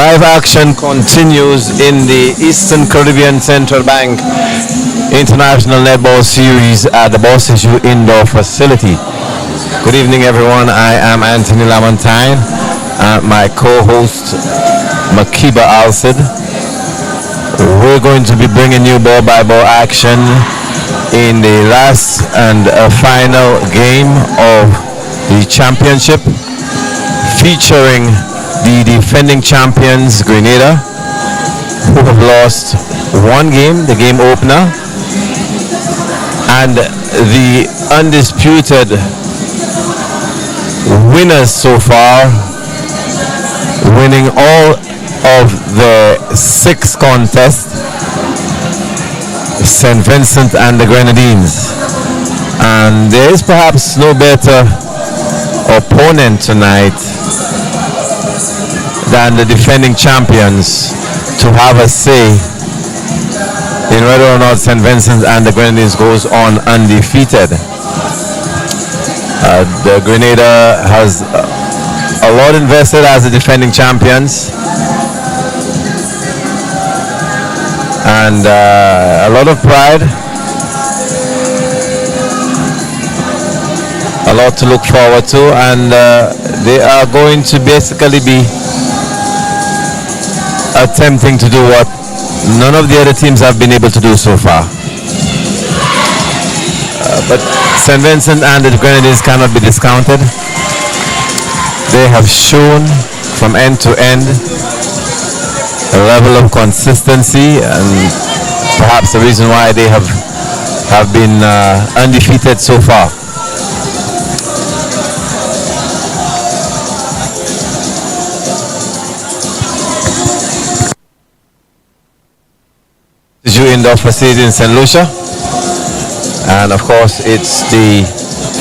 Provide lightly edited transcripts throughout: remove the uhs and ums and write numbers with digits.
Live action continues in the Eastern Caribbean Central Bank International Netball Series at the Boss Issue Indoor Facility. Good evening, everyone. I am Anthony Lamontine, my co-host Makiba Alcid. We're going to be bringing you ball-by-ball action in the last and final game of the championship, featuring the defending champions Grenada, who have lost one game, the game opener, and the undisputed winners so far, winning all of the 6 contests, St. Vincent and the Grenadines. And there is perhaps no better opponent tonight than the defending champions to have a say in whether or not St. Vincent and the Grenadines goes on undefeated. The Grenada has a lot invested as the defending champions, and a lot of pride, a lot to look forward to, and they are going to basically be attempting to do what none of the other teams have been able to do so far. But St. Vincent and the Grenadines cannot be discounted. They have shown from end to end a level of consistency, and perhaps the reason why they have been undefeated so far. Indoor facility in St. Lucia, and of course it's the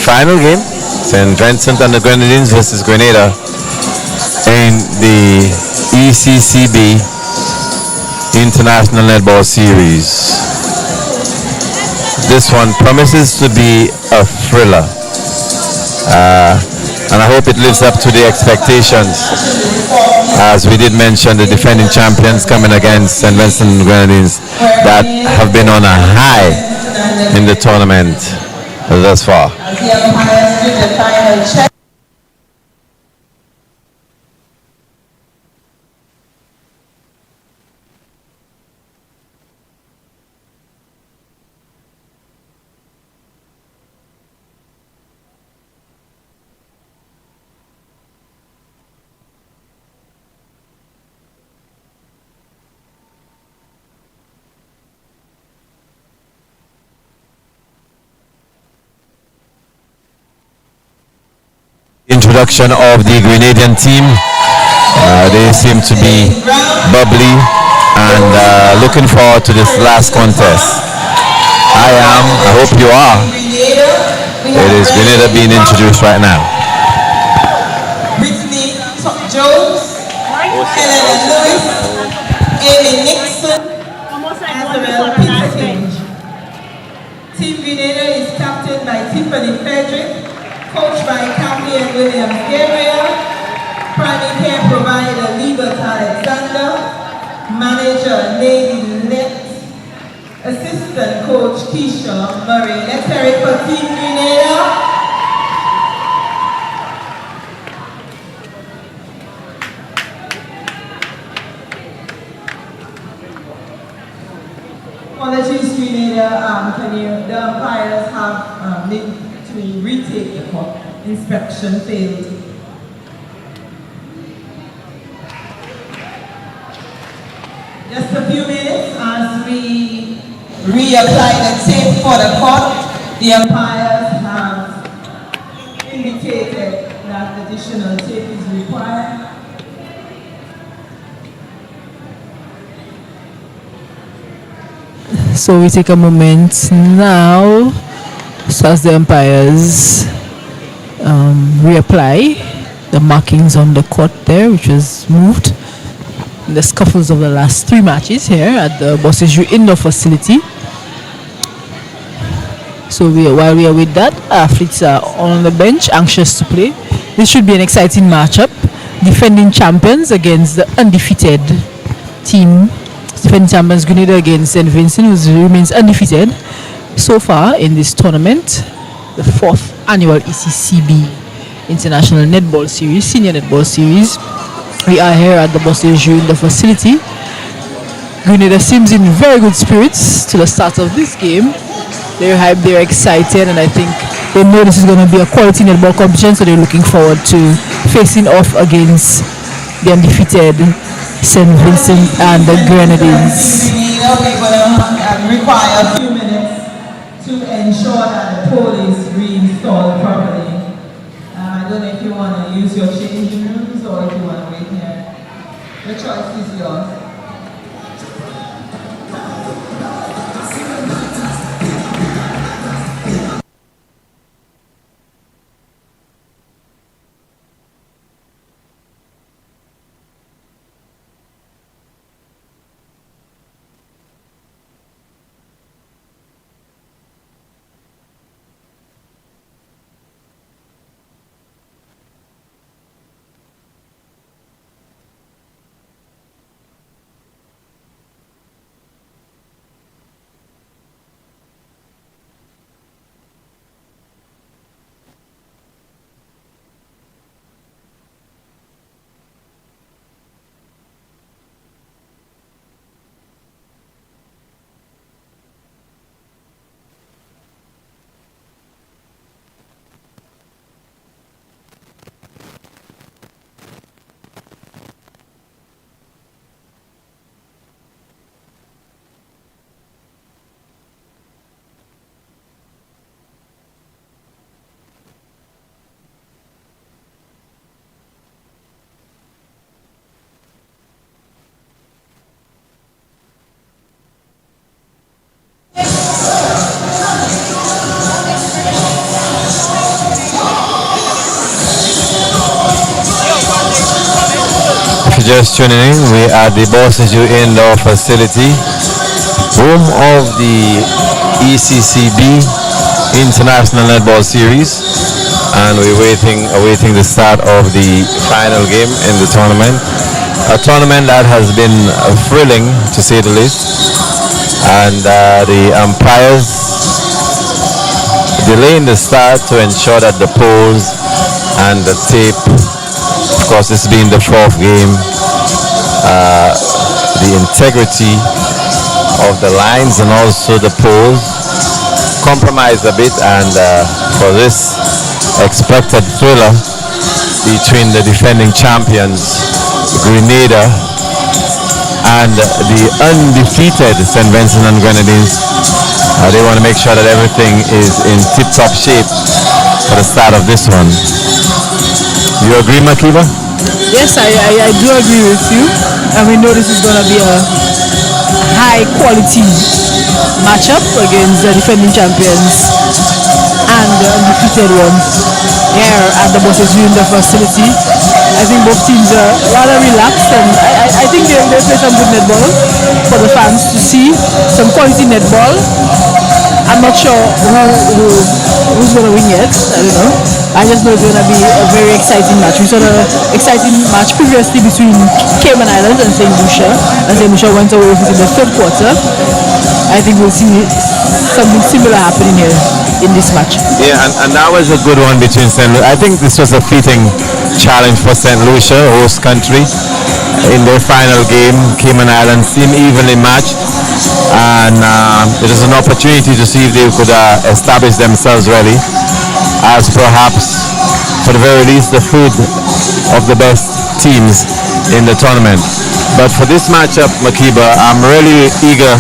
final game, St. Vincent and the Grenadines versus Grenada in the ECCB International Netball Series. This one promises to be a thriller, and I hope it lives up to the expectations. As we did mention, the defending champions coming against St. Vincent and Grenadines that have been on a high in the tournament thus far. Introduction of the Grenadian team. They seem to be bubbly and looking forward to this last contest. I am, I hope you are. It is Grenada being introduced right now. Brittany Jones, Helen Lewis, Amy Nixon, Azabel Peterson. Team Grenada is captained by Tiffany Frederick, coached by Campion Williams Gabriel, primary care provider Libert Alexander, manager Lady Lett, assistant coach Keisha Murray. Let's hear it for Team Grenada. Apologies, Grenada, the umpires have need to retake the call. Inspection failed. reapply the tape for the court. The umpires have indicated that additional tape is required. So we take a moment now, so as the umpires reapply the markings on the court there, which was moved in the scuffles of the last 3 matches here at the Bosseju indoor facility. So while we are with that, athletes are on the bench, anxious to play. This should be an exciting matchup. Defending champions against the undefeated team. Defending champions Grenada against St. Vincent, who remains undefeated so far in this tournament. The 4th annual ECCB International Netball Series, Senior Netball Series. We are here at the Bosseju in the facility. Grenada seems in very good spirits to the start of this game. They're hyped, they're excited, and I think they know this is going to be a quality netball competition, so they're looking forward to facing off against the undefeated St. Vincent and the Grenadines. We're going to require a few minutes to ensure that the pole is reinstalled properly. I don't know if you want to use your changing rooms or if you want to wait here. The choice is yours. Just tuning in, we are at the Bosseju indoor facility, home of the ECCB International Netball Series, and we're awaiting the start of the final game in the tournament. A tournament that has been thrilling, to say the least, and the umpires delaying the start to ensure that the poles and the tape, of course this being the 4th game, the integrity of the lines and also the poles compromised a bit, and for this expected thriller between the defending champions Grenada and the undefeated St. Vincent and Grenadines, they want to make sure that everything is in tip-top shape for the start of this one. You agree, Makiba? Yes, I do agree with you, and we know this is going to be a high quality matchup against the defending champions and the undefeated ones here at the Bosseju in the facility. I think both teams are rather relaxed, and I think they play some good netball for the fans to see, some quality netball. I'm not sure who's going to win yet. I don't know. I just know it's going to be a very exciting match. We saw the exciting match previously between Cayman Islands and St. Lucia, and St. Lucia went away with it in the 3rd quarter. I think we'll see something similar happening here in this match. Yeah, and that was a good one between St. Lucia. I think this was a fitting challenge for St. Lucia, host country. In their final game, Cayman Islands seemed evenly matched, and it is an opportunity to see if they could establish themselves really as perhaps, for the very least, the food of the best teams in the tournament. But for this matchup, Makiba, I'm really eager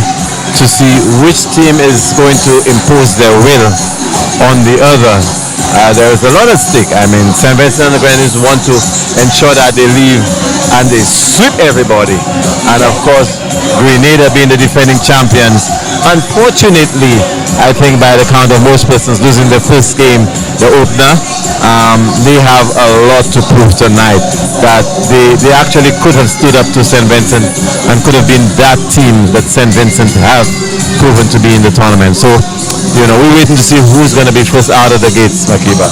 to see which team is going to impose their will on the other. There is a lot at stake. I mean, St. Vincent and the Grenadines want to ensure that they leave and they sweep everybody. And of course, Grenada being the defending champions, unfortunately, I think by the count of most persons losing their first game, the opener, they have a lot to prove tonight. That they actually could have stood up to St. Vincent and could have been that team that St. Vincent have proven to be in the tournament. So, we're waiting to see who's going to be first out of the gates, Makiba.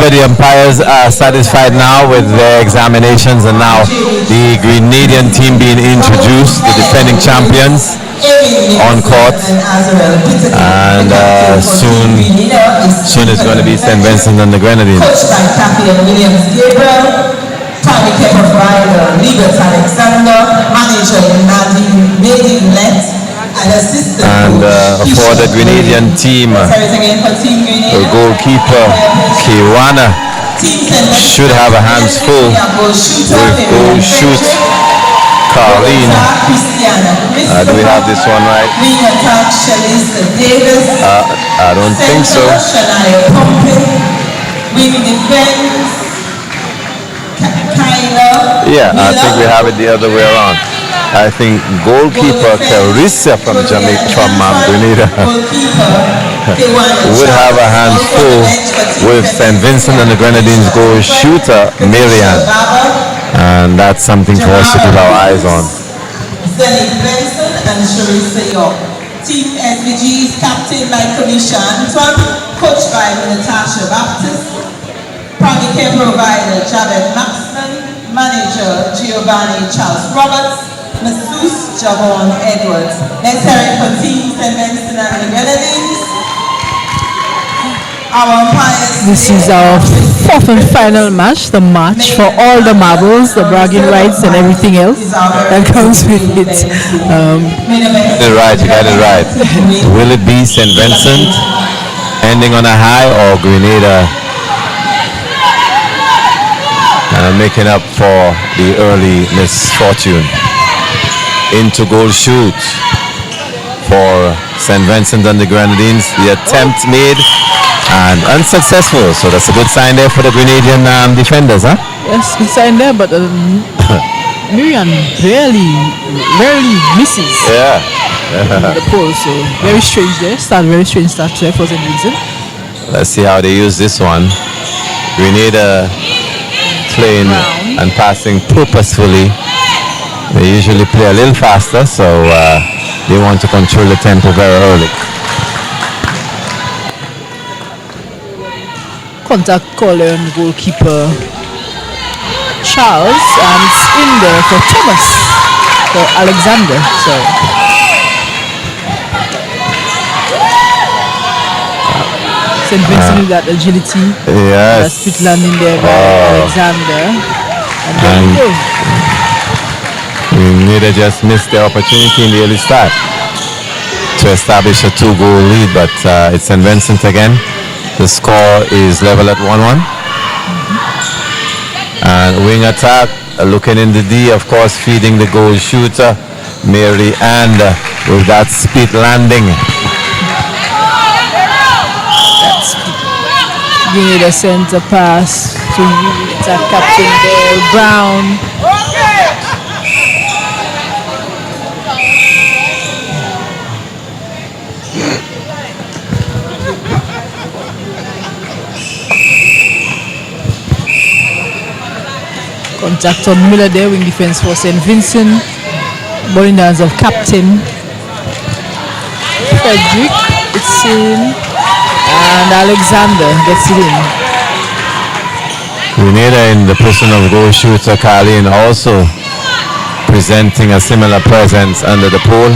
The umpires are satisfied now with their examinations, and now the Grenadian team being introduced, the defending champions, on court, and soon it's going to be St. Vincent and the Grenadines. Coached by Captain Williams Gabriel. Private care provider, Libet Alexander, manager Grenadines, and assistant And for the Grenadian team, the goalkeeper Kiwana should have a hands full with goal shoot Carleen. Do we have this one right? I don't think so. Yeah, I think we have it the other way around. I think goalkeeper Carissa from Jamaica, from Grenada, would have a hands full with St. Vincent and the Grenadines goal shooter Marianne. And that's something for us to keep our eyes on. STAINT VINCENT and Sharissa York. Team SVG's captain by Kamisha Antoine, coached by Natasha Baptist. Private care provider Javed Maxman, manager Giovanni Charles Roberts, masseuse Javon Edwards. Let's hear it for Team St. Vincent and the Grenadines. Our umpires. This is our fourth and final match, the match for all the marbles, the bragging rights and everything else that comes with it. Right, you got it right. Will it be St. Vincent ending on a high, or Grenada making up for the early misfortune? Into goal shoot for St. Vincent and the Grenadines. The attempt made and unsuccessful, so that's a good sign there for the Grenadian defenders, huh? Yes, good sign there, but Miriam barely misses the pole, so very strange there. Very strange start there for St. Vincent. Let's see how they use this one. Grenada playing and passing purposefully. They usually play a little faster, so they want to control the tempo very early. Contact caller on goalkeeper Charles, and it's in there for Thomas, for Alexander. So St. Vincent with that agility. Yes. That split landing there by Alexander. And there we go. Grenada just missed the opportunity in the early start to establish a 2-goal lead, but it's St. Vincent again. The score is level at 1-1. And wing attack, looking in the D, of course, feeding the goal shooter, Mary, and with that speed landing. That's Grenada sent a pass to attack captain there, Brown. Contact on Miller there, wing defense for St. Vincent. Ball in the hands of captain Frederick. It's in, and Alexander gets it in. Grenada in the person of goal shooter Carleen also presenting a similar presence under the pole.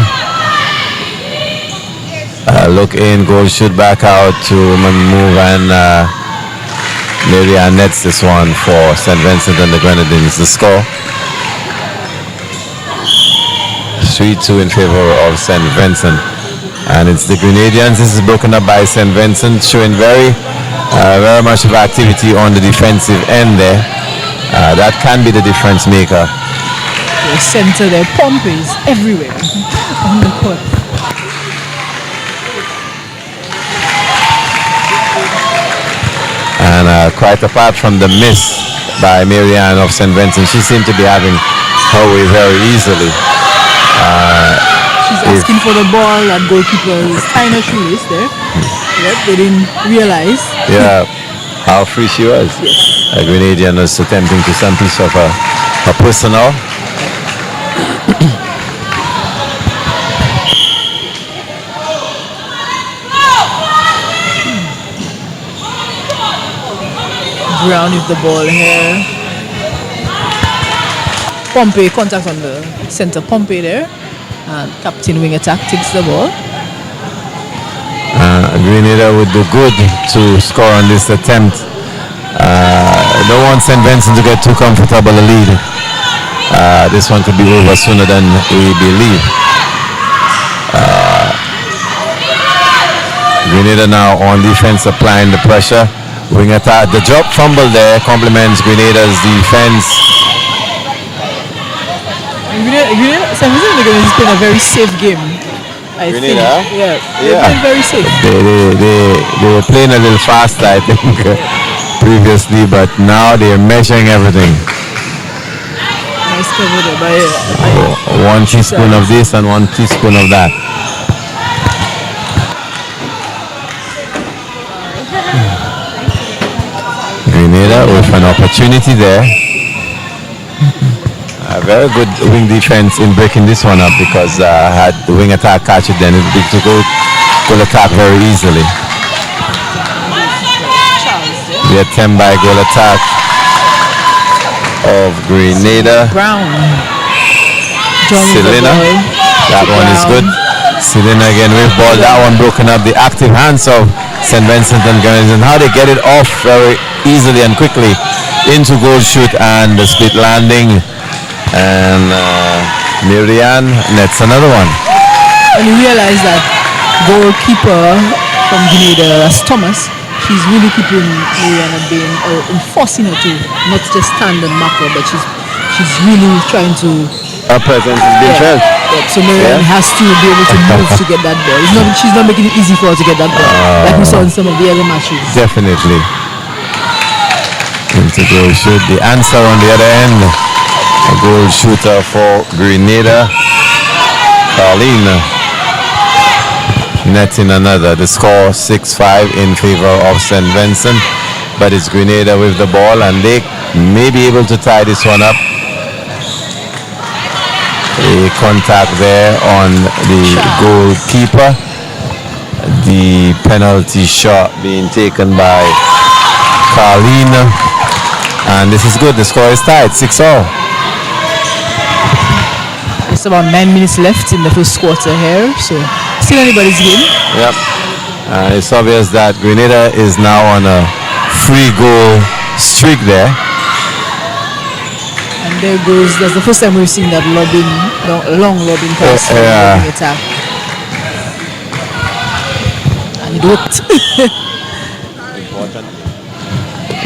Look in, goal shoot back out to move, and Marianne nets this one for St. Vincent and the Grenadines. The score 3-2 in favor of St. Vincent, and it's the Grenadians. This is broken up by St. Vincent, showing very much of activity on the defensive end there. That can be the difference maker. The center there, Pompey is everywhere on the court. And quite apart from the miss by Marianne of St. Vincent, she seemed to be having her way very easily. She's asking for the ball, and goalkeeper is tying her shoelace there. Yep, they didn't realize. Yeah, how free she was. Yes. A Grenadian was attempting to some piece of her personnel. Brown with the ball here. Pompey, contact on the center. Pompey there. And captain wing attack takes the ball. Grenada would do good to score on this attempt. don't want St. Vincent to get too comfortable a lead. This one could be over sooner than we believe. Grenada now on defense, applying the pressure. Wing attack. The drop fumble there complements Grenada's defense. St. Vincent is playing a very safe game. I think. Yeah. They're playing very safe. They were playing a little faster, I think, previously, but now they're measuring everything. Nice cover there by 1 teaspoon of this and 1 teaspoon of that. Grenada with an opportunity there. A very good wing defense in breaking this one up, because had the wing attack catch it, then it would be to go attack very easily. The attempt by goal attack of Grenada. Brown. Selena. That one is good. Selena again with ball. That one broken up. The active hands of St. Vincent and Grenadines, and how they get it off very easily and quickly into goal shoot, and the split landing, and Miriam nets another one. And you realize that goalkeeper from Grenada, as Thomas, she's really keeping Miriam at bay, enforcing her to not just stand and mark her, but she's really trying to. Her presence is being felt. So Miriam has to be able to move to get that ball. She's not making it easy for her to get that ball, like we saw in some of the other matches. Definitely. Into goal shoot. The answer on the other end. A goal shooter for Grenada. Carlene netting another. The score 6-5 in favor of St. Vincent, but it's Grenada with the ball, and they may be able to tie this one up. A contact there on the goalkeeper. The penalty shot being taken by Carlene, and this is good. The score is tied 6-all. It's about 9 minutes left in the first quarter here, so still anybody's game. Yep. It's obvious that Grenada is now on a free goal streak there. And there goes, that's the first time we've seen that long lobbing pass from the attack. And it worked.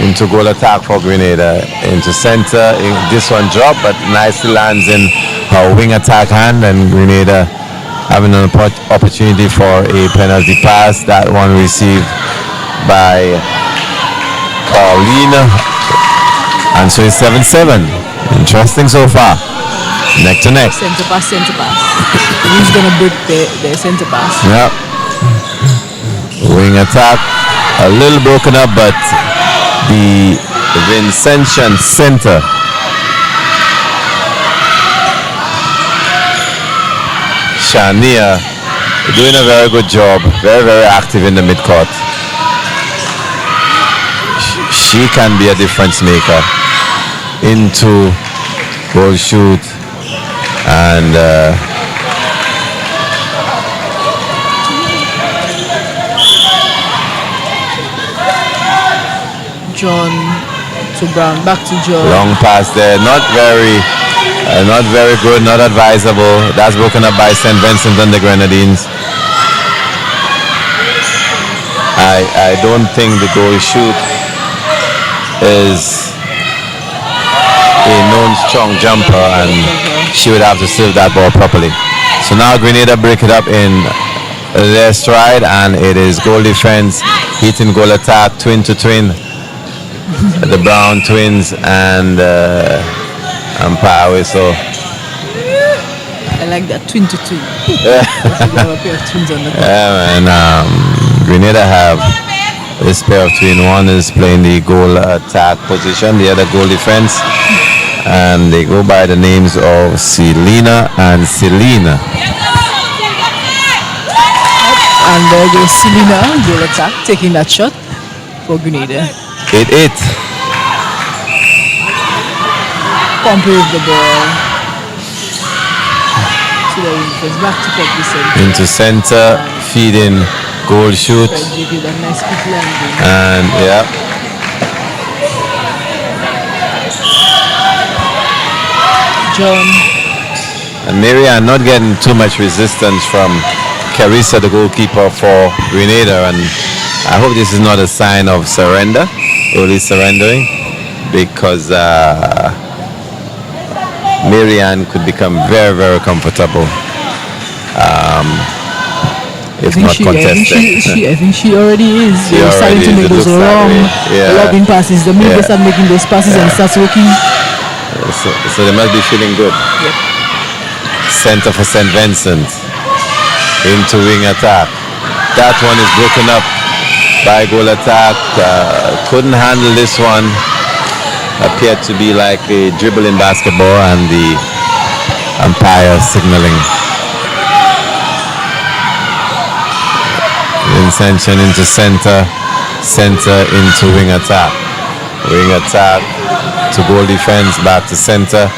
Into goal attack for Grenada. Into center. This one dropped, but nicely lands in her wing attack hand, and Grenada having an opportunity for a penalty pass. That one received by Paulina. And so it's 7-7. Interesting so far. Neck to neck. Center pass. Who's going to break the center pass? Yep. Wing attack. A little broken up, but the Vincentian center. Shania doing a very good job. Very, very active in the midcourt. She can be a difference maker. Into goal shoot, and John to Brown, back to John. Long pass there, not very good, not advisable. That's broken up by St. Vincent and the Grenadines. I don't think the goal shoot is a known strong jumper, and she would have to serve that ball properly. So now Grenada break it up in their stride, and it is goal defense, hitting goal attack, twin to twin. The Brown twins and Power. So I like that, twin to twin. yeah, A pair of twins on the court. and Grenada have this pair of twin. One is playing the goal attack position, the other goal defense, and they go by the names of Selena and Selena. And there goes Selena, goal attack, taking that shot for Grenada. 8-8. Pompey with the ball. So there is back to Pompey center. Into center, feeding goal shoot, Give you that nice quick landing. and yeah, John. And Marianne not getting too much resistance from Carissa, the goalkeeper for Grenada, and I hope this is not a sign of surrender, early surrendering, because Marianne could become very, very comfortable if not contested. I think she already is. She They're starting to already make is. It those looks that long way. Yeah. lobbing passes. The minute they Yeah. start making those passes and it starts working. So they must be feeling good. Yep. Center for St. Vincent. Into wing attack. That one is broken up by goal attack. Couldn't handle this one. Appeared to be like a dribble in basketball, and the umpire signaling. Vincentian into center. Center into wing attack. Wing attack to goal defense, back to center.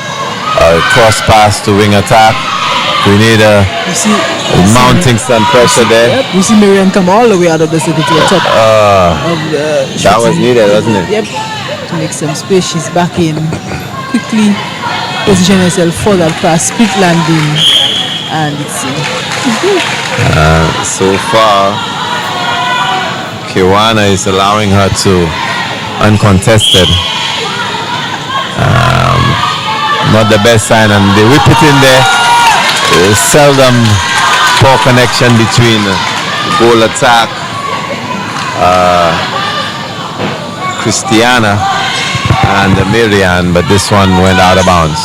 Cross pass to wing attack. Grenada mounting some pressure there. Yep. You see Marianne come all the way out of the circle to the top of the That was needed, wasn't it? Yep. To make some space, she's back in. Quickly position herself for that pass, split landing, and it's in. So far, Kiwana is allowing her to uncontested. Not the best sign, and they whip it in there. Seldom poor connection between goal attack Christiana and Marianne, but this one went out of bounds.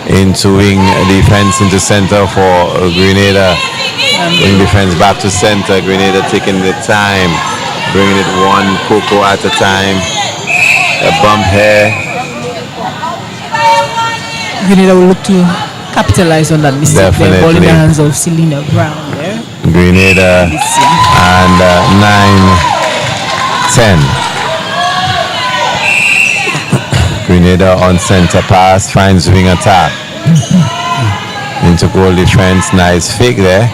Into wing defense into center for Grenada. Wing defense back to center. Grenada taking the time, bringing it one Coco at a time. A bump here. Grenada will look to capitalize on that mistake. Definitely. Ball in the hands of Selena Brown there. Grenada and 9-10. Grenada on center pass, finds wing attack. Into goal defense, nice fake there.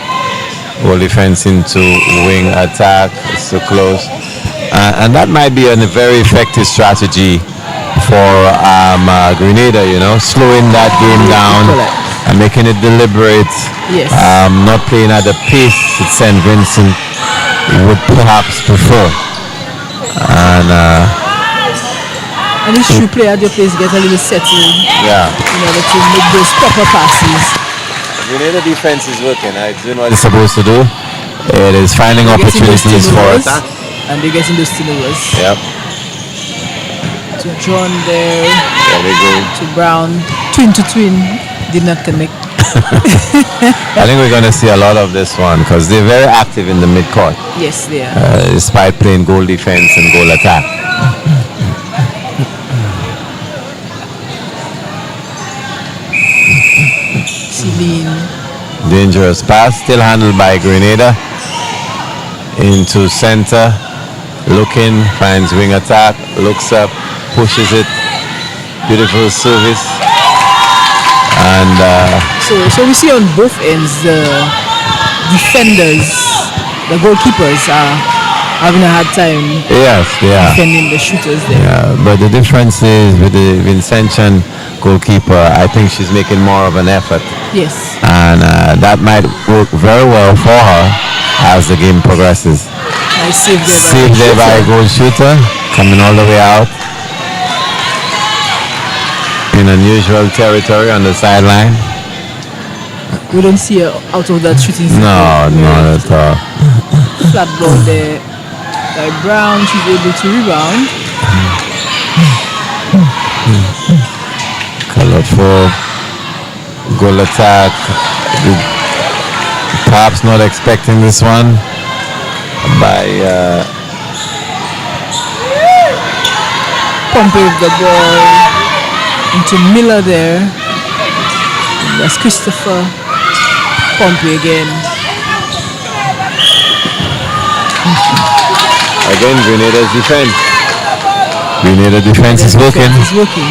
Goal defense into wing attack, so close. And that might be a very effective strategy for Grenada, slowing that game down and making it deliberate. Yes. Not playing at the pace that St. Vincent would perhaps prefer. And it's true, play at your place, get a little settled Yeah. in order to make those proper passes. Grenada defense is working. I do know what it's supposed to do. It is finding They're getting those opportunities for turnovers, attack. and they're getting those turnovers. Yep. To John there, There we go. to Brown, twin to twin, did not connect. I think we're going to see a lot of this one because they're very active in the midcourt, Yes, they are. despite playing goal defense and goal attack. Celine, Dangerous pass, still handled by Grenada. Into center, looking, finds wing attack, looks up, pushes it. Beautiful service. And so we see on both ends the defenders, the goalkeepers are having a hard time yes, they are. defending the shooters there. Yeah, but the difference is with the Vincentian goalkeeper, I think she's making more of an effort. Yes. And that might work very well for her as the game progresses. Nice save there. Saved there by a goal shooter, coming all the way out. In unusual territory on the sideline. We don't see her out of that shooting. No, not at all. Flat ball there by Brown. She's able to rebound. Colorful goal attack. Perhaps not expecting this one by Pompey with the ball into Miller there. That's Christopher Pompey again. again Grenada's defense. Grenada defense is working. It's working.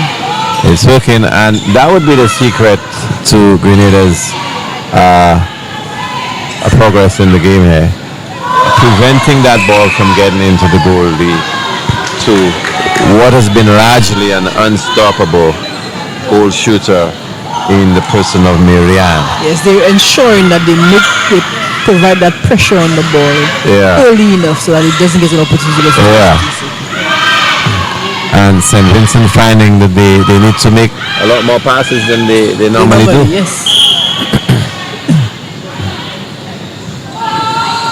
It's working, and that would be the secret to Grenada's progress in the game here. Preventing that ball from getting into the goalie to what has been largely an unstoppable goal shooter in the person of Marianne. Yes, they're ensuring that they provide that pressure on the ball early enough so that it doesn't get an opportunity to get And St. Vincent finding that they need to make a lot more passes than they normally do. Yes.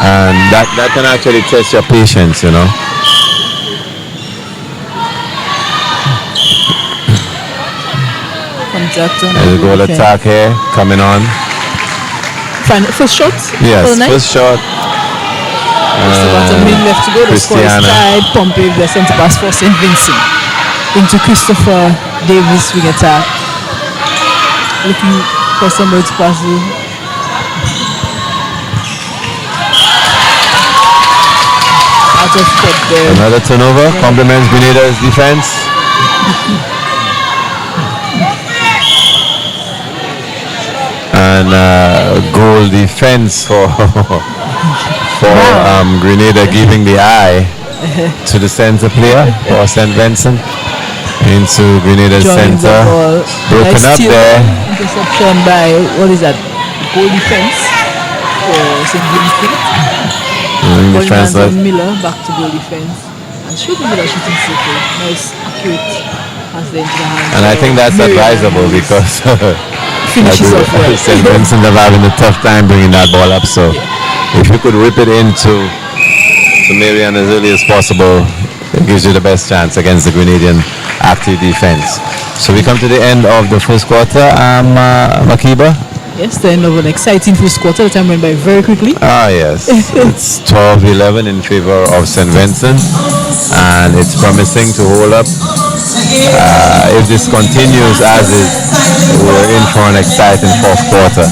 And that can actually test your patience, you know. There's a goal attack here coming on. First shot? Yes, first shot. About a minute left to go. The score is tied. Pompey with the centre pass for St. Vincent into Christopher Davis wing attack. Looking for somebody to pass it. Out of cut there. Another turnover. Compliments Grenada's defense. And goal defense for Grenada, giving the eye to the center player for St. Vincent into Grenada's center. Broken up there. Interception by, what is that? Goal defense for St. Vincent. Defense Miller back to goal defense. And shooting Miller shooting circle. Nice, accurate pass there into the hands. And I think that's advisable because finishes off well. St. Vincent are having a tough time bringing that ball up. So if you could whip it into Marianne as early as possible, it gives you the best chance against the Grenadian active defense. So we come to the end of the first quarter. Makiba? Yes, the end of an exciting first quarter. The time went by very quickly. Yes. It's 12-11 in favor of St. Vincent, and it's promising to hold up. If this continues as is, we're in for an exciting fourth quarter.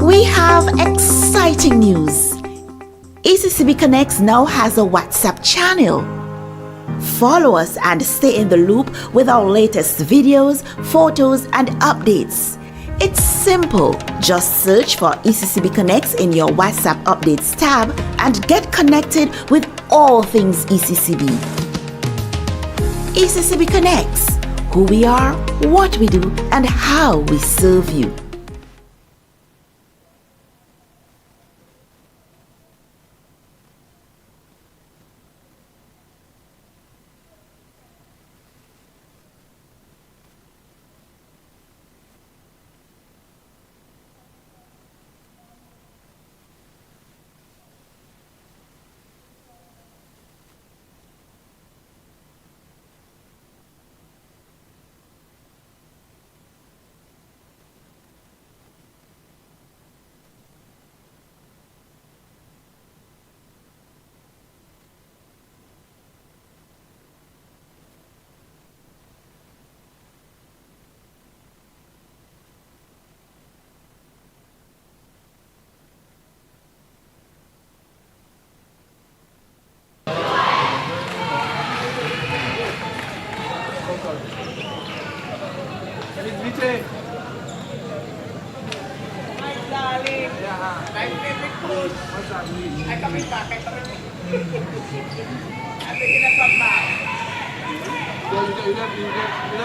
We have exciting news. ECCB Connects now has a WhatsApp channel. Follow us and stay in the loop with our latest videos, photos, and updates. It's simple. Just search for ECCB Connects in your WhatsApp Updates tab and get connected with all things ECCB. ECCB Connects. Who we are, what we do, and how we serve you.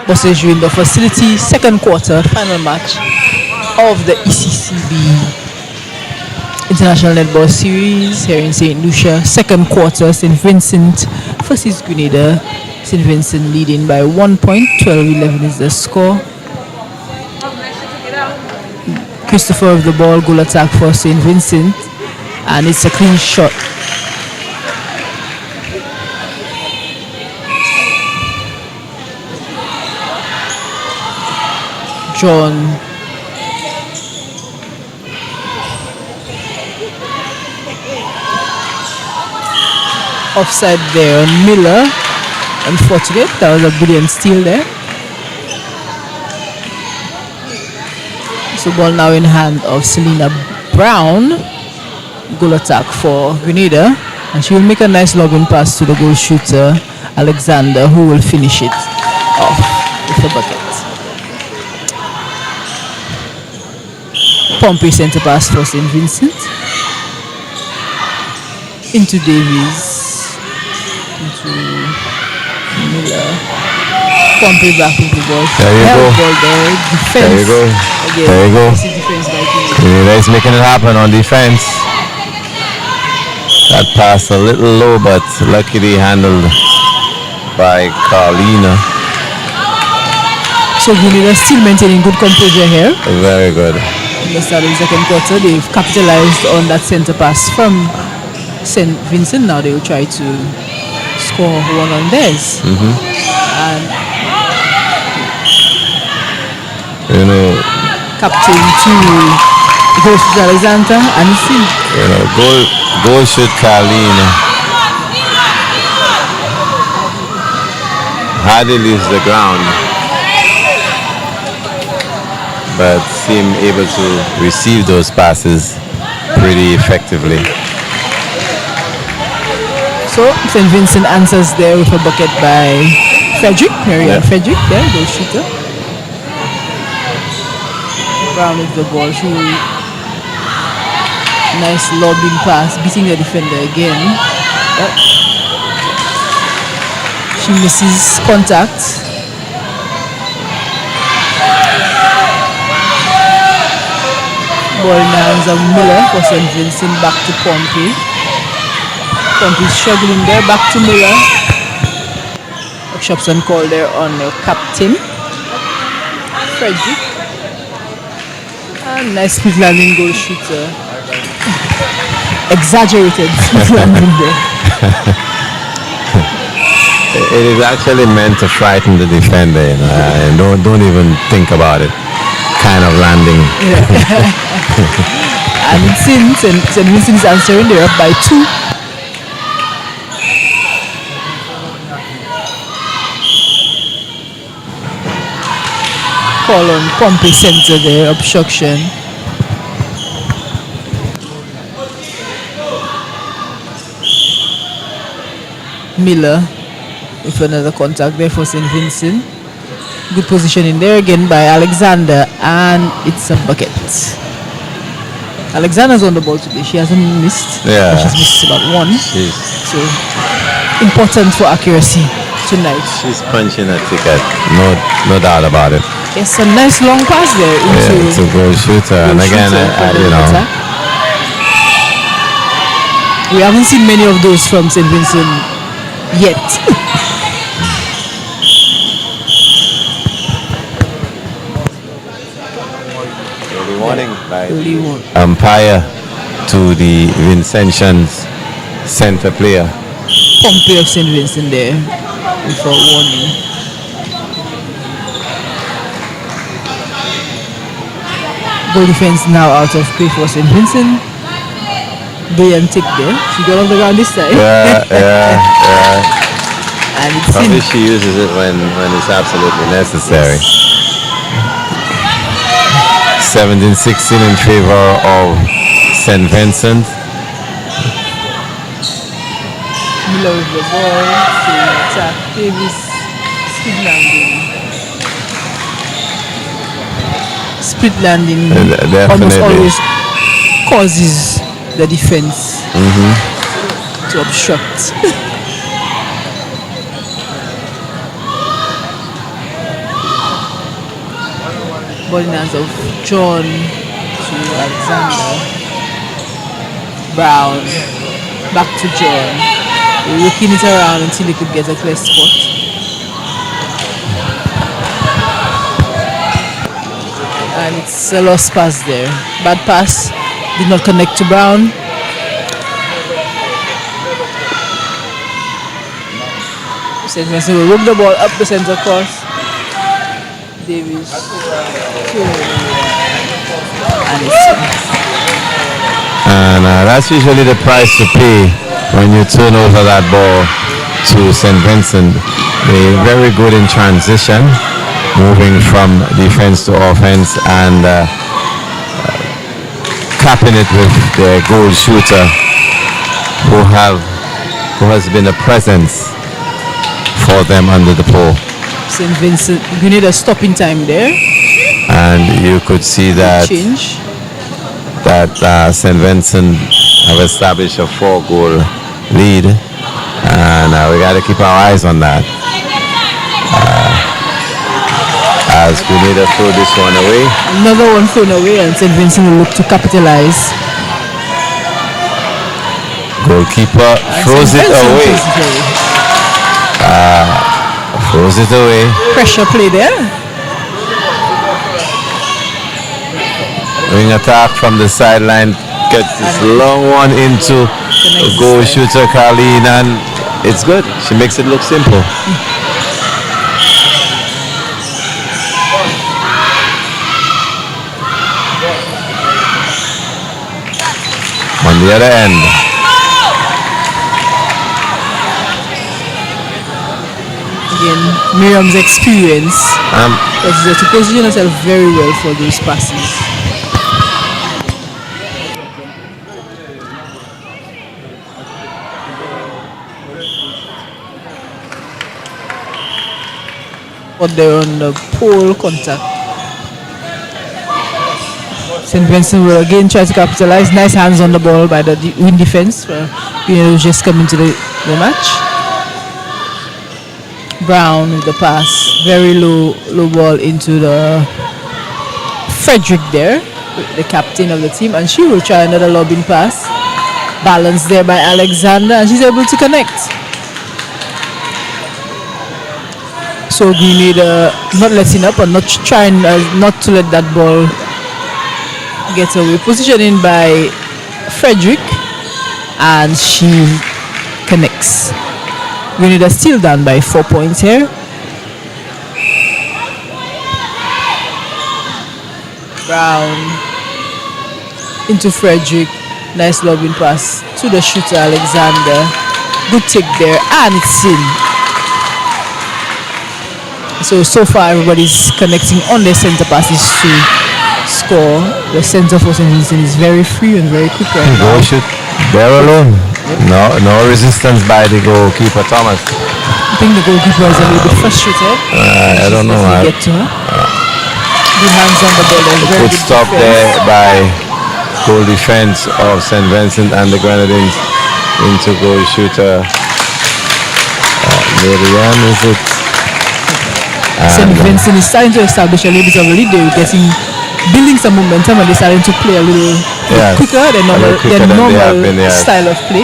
Buses in the facility, second quarter, final match of the ECCB International Netball Series here in St. Lucia. Second quarter, St. Vincent versus Grenada. St. Vincent leading by 1 point, 12-11 is the score. Christopher with the ball, goal attack for St. Vincent, and it's a clean shot. John offside there on Miller. Unfortunate, that was a brilliant steal there. So ball now in hand of Selena Brown. Goal attack for Grenada, and she will make a nice lobbing pass to the goal shooter Alexander, who will finish it off with a bucket. Pompey center pass for St. Vincent. Into Davies. Into Miller. Pompey back with the ball. There you go. Ball there. Defense. There you go. Again, there you go. Defense by He's making it happen on defense. That pass a little low, but luckily handled by Carlina. So Grenada still maintaining good composure here. Very good. In the start of the second quarter, they've capitalized on that center pass from St. Vincent. Now they will try to score one on theirs. And you know, captain to goes to Alexander, and it's in. You know, goal shoot Carlina. Hardly leaves the ground, but seem able to receive those passes pretty effectively. So St. Vincent answers there with a bucket by Frederick, Marianne Frederick there, goal shooter. Brown with the ball, she nice lobbing pass, beating the defender again. Yep. She misses contact. Ball in the hands of Miller for St. Vincent, back to Pompey. Pompey struggling there, back to Miller. Workshops and call there on the captain, Frederick. And nice split landing goal shooter. Exaggerated split landing there. It is actually meant to frighten the defender, you know, and don't even think about it. Kind of landing. And since St. Vincent is answering, they're up by 2. Call on Pompey center there, obstruction. Miller with another contact there for St. Vincent. Good position in there again by Alexander, and it's a bucket. Alexander's on the ball today. She hasn't missed. Yeah. She's missed about 1. She's So important for accuracy tonight. punching a ticket. No doubt about it. It's a nice long pass there into It's a goal shooter, and again, you know. attack. We haven't seen many of those from St. Vincent yet. Early warning by Early warning. umpire to the Vincentians center player. Pompey of St. Vincent there with a warning. Goal defense now out of play for St. Vincent. Brilliant tick there. She got off the ground this time. Yeah. And it's Probably in. she uses it when it's absolutely necessary. 17-16 in favor of St. Vincent. Miller with the ball to attack. Davis speed landing. Split landing almost Definitely. always causes the defense to obstruct. Ball in hands of John to Alexander. Brown back to John. Looking it around until he could get a clear spot. And it's a lost pass there. Bad pass. Did not connect to Brown. St. Vincent will work the ball up the center course. Davis. And that's usually the price to pay when you turn over that ball to St. Vincent. They're very good in transition, moving from defense to offense and capping it with the goal shooter who has been a presence for them under the pole. St. Vincent, you need a stopping time there. And you could see that St. Vincent have established a 4-goal lead, and we got to keep our eyes on that. As Grenada throw this one away. Another one thrown away, and St. Vincent will look to capitalize. Goalkeeper throws it away. Throws it away. Pressure play there. Wing attack from the sideline, gets this long one into the goal shooter Carleen, and it's good. She makes it look simple. On the other end, again, Miriam's experience was there to position herself very well for those passes. But they're on the pole contact. St. Vincent will again try to capitalize. Nice hands on the ball by the wing defense. Who's just coming to the match. Brown with the pass. Very low ball into the Frederick there, the captain of the team. And she will try another lobbing pass. Balanced there by Alexander, and she's able to connect. So Grenada not letting up and not trying not to let that ball get away. Positioning by Frederick, and she connects. Grenada still down by 4 points here. Brown into Frederick. Nice lobbing pass to the shooter Alexander. Good take there, and it's in. So far everybody's connecting on their center passes to score. The center for St. Vincent is very free and very quick right now. Goal shoot there alone. No resistance by the goalkeeper Thomas. I think the goalkeeper is a little bit frustrated. I don't know. Get to her. Good hands on the ball. Very Good good stop defense there by goal defense of St. Vincent and the Grenadines into goal shooter Marianne, is it? St. Vincent is starting to establish a little bit of a lead. They're building some momentum, and they're starting to play a little quicker than normal style of play.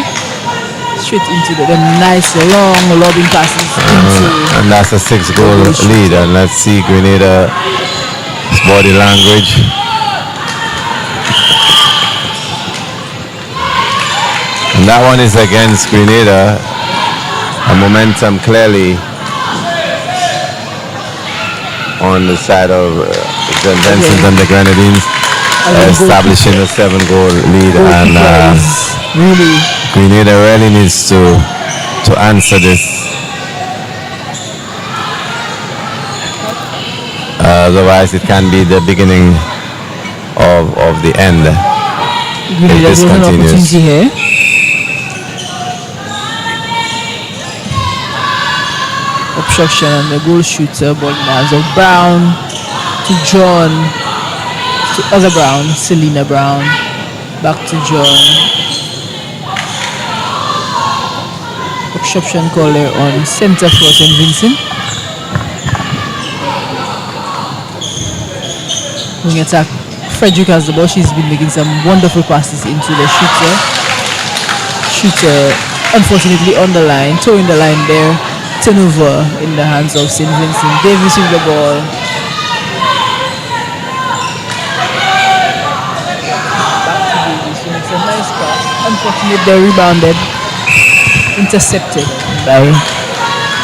Straight into the nice long lobbing passes into. And that's a 6-goal lead. And let's see Grenada's body language. And that one is against Grenada. A momentum clearly on the side of St. Vincent and the Grenadines, establishing a 7-goal lead, and really Grenada really needs to answer this. Otherwise, it can be the beginning of the end. Grenada if this continues. Here. Obstruction and the goal shooter, ball in the hands of Brown to John, to other Brown, Selena Brown, back to John. Obstruction call there on center for St. Vincent. Wing attack. Frederick has the ball. She's been making some wonderful passes into the shooter. Shooter, unfortunately, on the line, towing the line there. Turnover in the hands of St. Vincent. Davis with the ball. Back to Davis. It's a nice pass. Unfortunately, they rebounded. Intercepted by.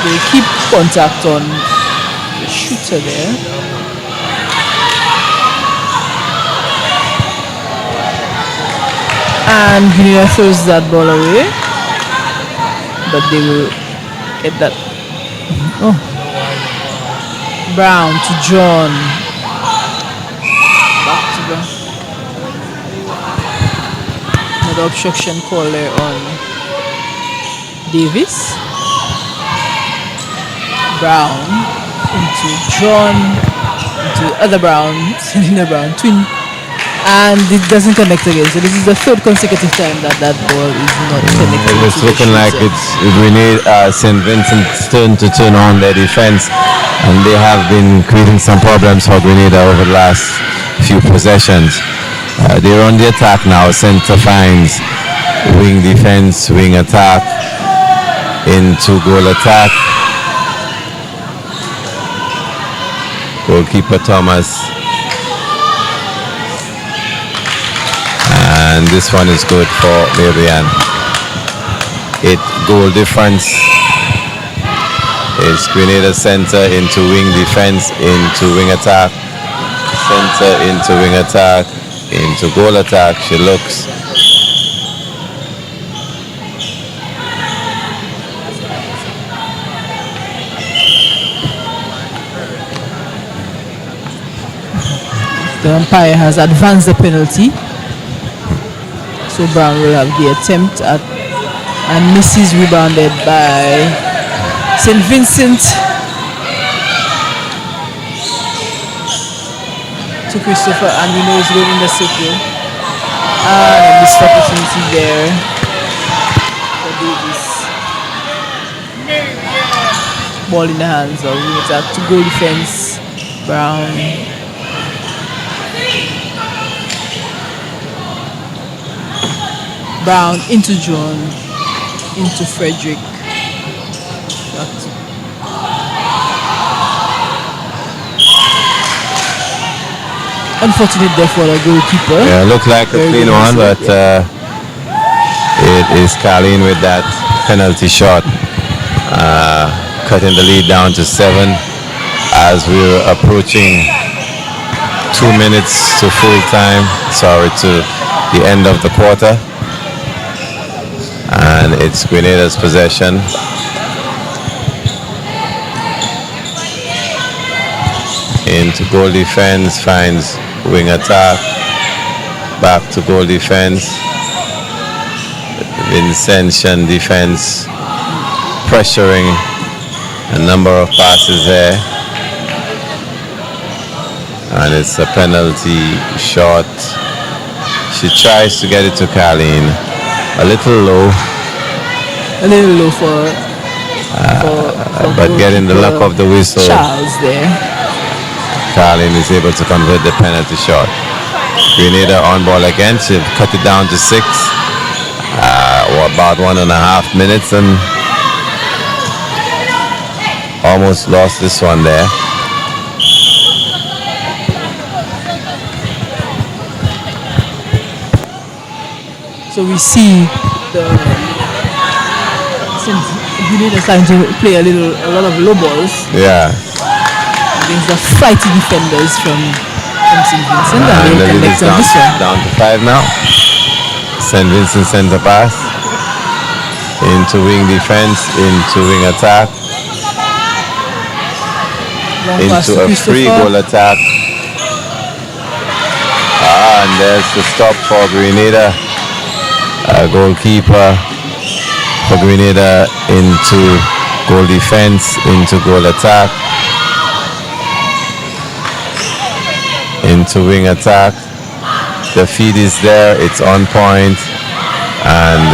They keep contact on the shooter there. And Grenada throws that ball away, but they will get that. Oh, Brown to John. Back to Brown. Another obstruction call there on Davis. Brown into John, into other Brown, Selena Brown, twin. And it doesn't connect again. So this is the third consecutive time that ball is not connected. It was looking like we need St. Vincent's turn to turn on their defense, and they have been creating some problems for Grenada over the last few possessions. They're on the attack now. Center finds wing defense, wing attack, into goal attack. Goalkeeper Thomas. And this one is good for Marianne. 8-goal difference. It's Grenada center into wing defense, into wing attack, center into wing attack, into goal attack. She looks. The umpire has advanced the penalty. So Brown will have the attempt at, and misses, rebounded by St. Vincent to Christopher, and we know he's going in the circle. And a missed opportunity there for Davis. Ball in the hands of wing attack to goal defense. Brown. Brown into John, into Frederick. Unfortunate there for the goalkeeper. Yeah, looked like a clean one, but it is Carleen with that penalty shot, cutting the lead down to 7 as we're approaching 2 minutes to full time. Sorry, to the end of the quarter. And it's Grenada's possession. Into goal defense, finds wing attack. Back to goal defense. Vincentian defense pressuring a number of passes there. And it's a penalty shot. She tries to get it to Carleen. A little low. A little low for but getting the luck of the whistle. Charles there. Carleen is able to convert the penalty shot. Grenada on ball again. She cut it down to 6. About 1.5 minutes, and almost lost this one there. So we see the since Grenada starting to play a lot of low balls. Yeah. Against the fighty defenders from St. Vincent, and the they lead collect is on this one. down to 5 now. St. Vincent center pass into wing defense, into wing attack, Long pass to into a free Christopher. goal attack. And there's the stop for Grenada. Goalkeeper for Grenada into goal defense, into goal attack, into wing attack. The feed is there, it's on point. And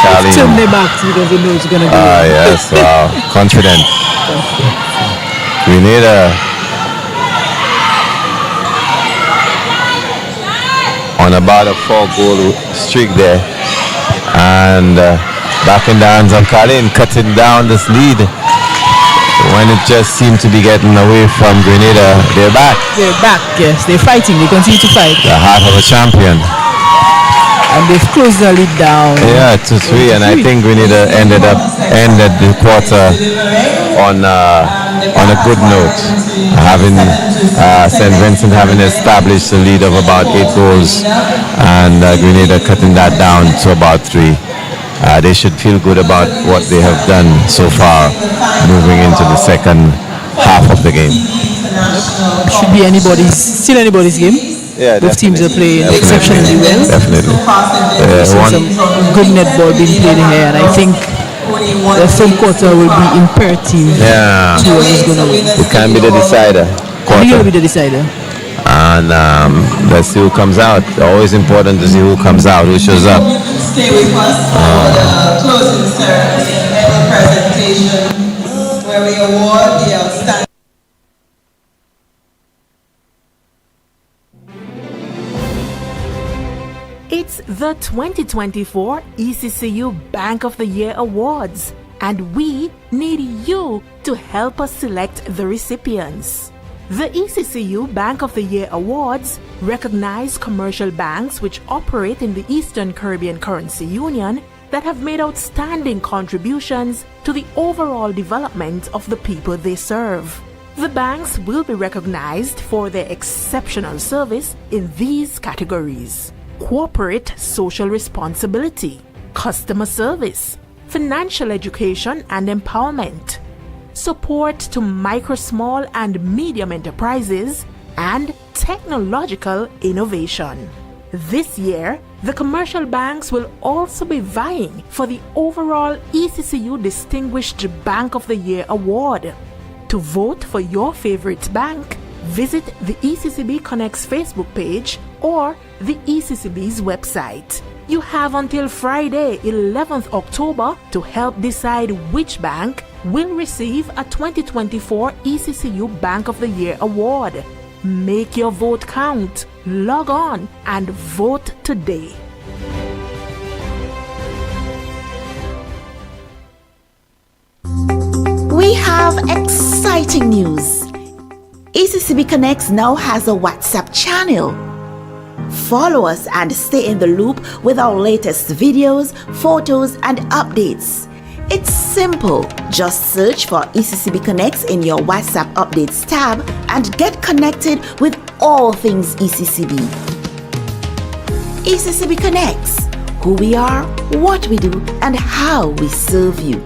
Turn Charlie. their backs because they know it's going to go. Yes, wow. Confident. Grenada on about a 4-goal streak there. And back in the hands of Colin, cutting down this lead. When it just seemed to be getting away from Grenada, they're back. They're back, yes. They're fighting. They continue to fight. The heart of a champion. And they've closed the lead down. Yeah, 2-3, and I think Grenada ended the quarter on a good note, having St. Vincent having established a lead of about 8 goals, and Grenada cutting that down to about 3. They should feel good about what they have done so far, moving into the second half of the game. Should be still anybody's game. Yeah, both teams are playing exceptionally well. Definitely. Some good netball being played here, and I think the third quarter will be imperative to who's going to win. It can be the decider. It will be the decider. And let's see who comes out. Always important to see who comes out, who shows up. Stay with us for the closing ceremony and medal presentation, where we award the outstanding. It's the 2024 ECCU Bank of the Year Awards, and we need you to help us select the recipients. The ECCU Bank of the Year Awards recognize commercial banks which operate in the Eastern Caribbean Currency Union that have made outstanding contributions to the overall development of the people they serve. The banks will be recognized for their exceptional service in these categories: corporate social responsibility, customer service, financial education and empowerment, support to micro, small and medium enterprises, and technological innovation. This year, the commercial banks will also be vying for the overall ECCU Distinguished Bank of the Year Award. To vote for your favorite bank, visit the ECCB Connects Facebook page or the ECCB's website. You have until Friday, 11th October to help decide which bank will receive a 2024 ECCU Bank of the Year Award. Make your vote count. Log on and vote today. We have exciting news. ECCB Connects now has a WhatsApp channel. Follow us and stay in the loop with our latest videos, photos, and updates. It's simple. Just search for ECCB Connects in your WhatsApp Updates tab and get connected with all things ECCB. ECCB Connects. Who we are, what we do, and how we serve you.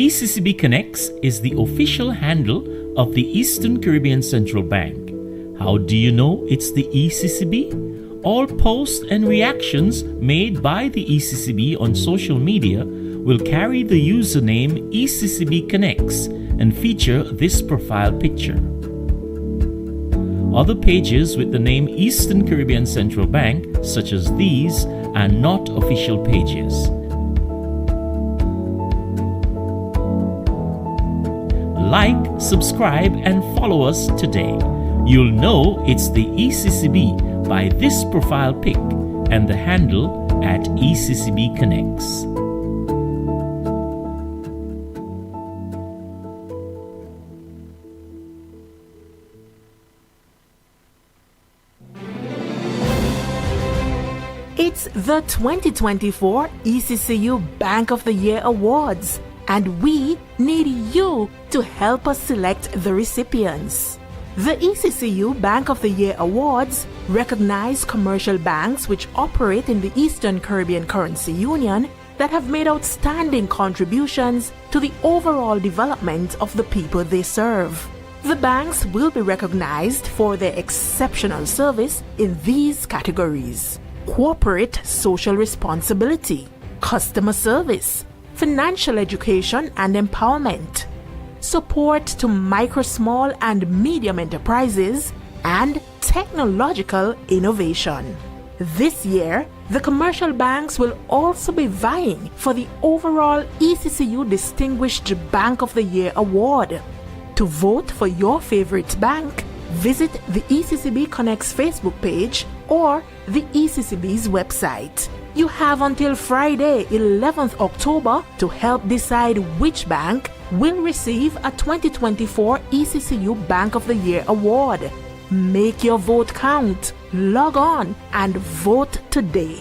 ECCB Connects is the official handle of the Eastern Caribbean Central Bank. How do you know it's the ECCB? All posts and reactions made by the ECCB on social media will carry the username ECCB Connects and feature this profile picture. Other pages with the name Eastern Caribbean Central Bank, such as these, are not official pages. Like, subscribe, and follow us today. You'll know it's the ECCB by this profile pic and the handle at ECCB Connects. It's the 2024 ECCU Bank of the Year Awards, and we need you to help us select the recipients. The ECCU Bank of the Year Awards recognize commercial banks which operate in the Eastern Caribbean Currency Union that have made outstanding contributions to the overall development of the people they serve. The banks will be recognized for their exceptional service in these categories: corporate social responsibility, customer service, financial education and empowerment, support to micro, small and medium enterprises, and technological innovation. This year, the commercial banks will also be vying for the overall ECCU Distinguished Bank of the Year Award. To vote for your favorite bank, visit the ECCB Connects Facebook page or the ECCB's website. You have until Friday, 11th October to help decide which bank will receive a 2024 ECCU Bank of the Year Award. Make your vote count. Log on and vote today.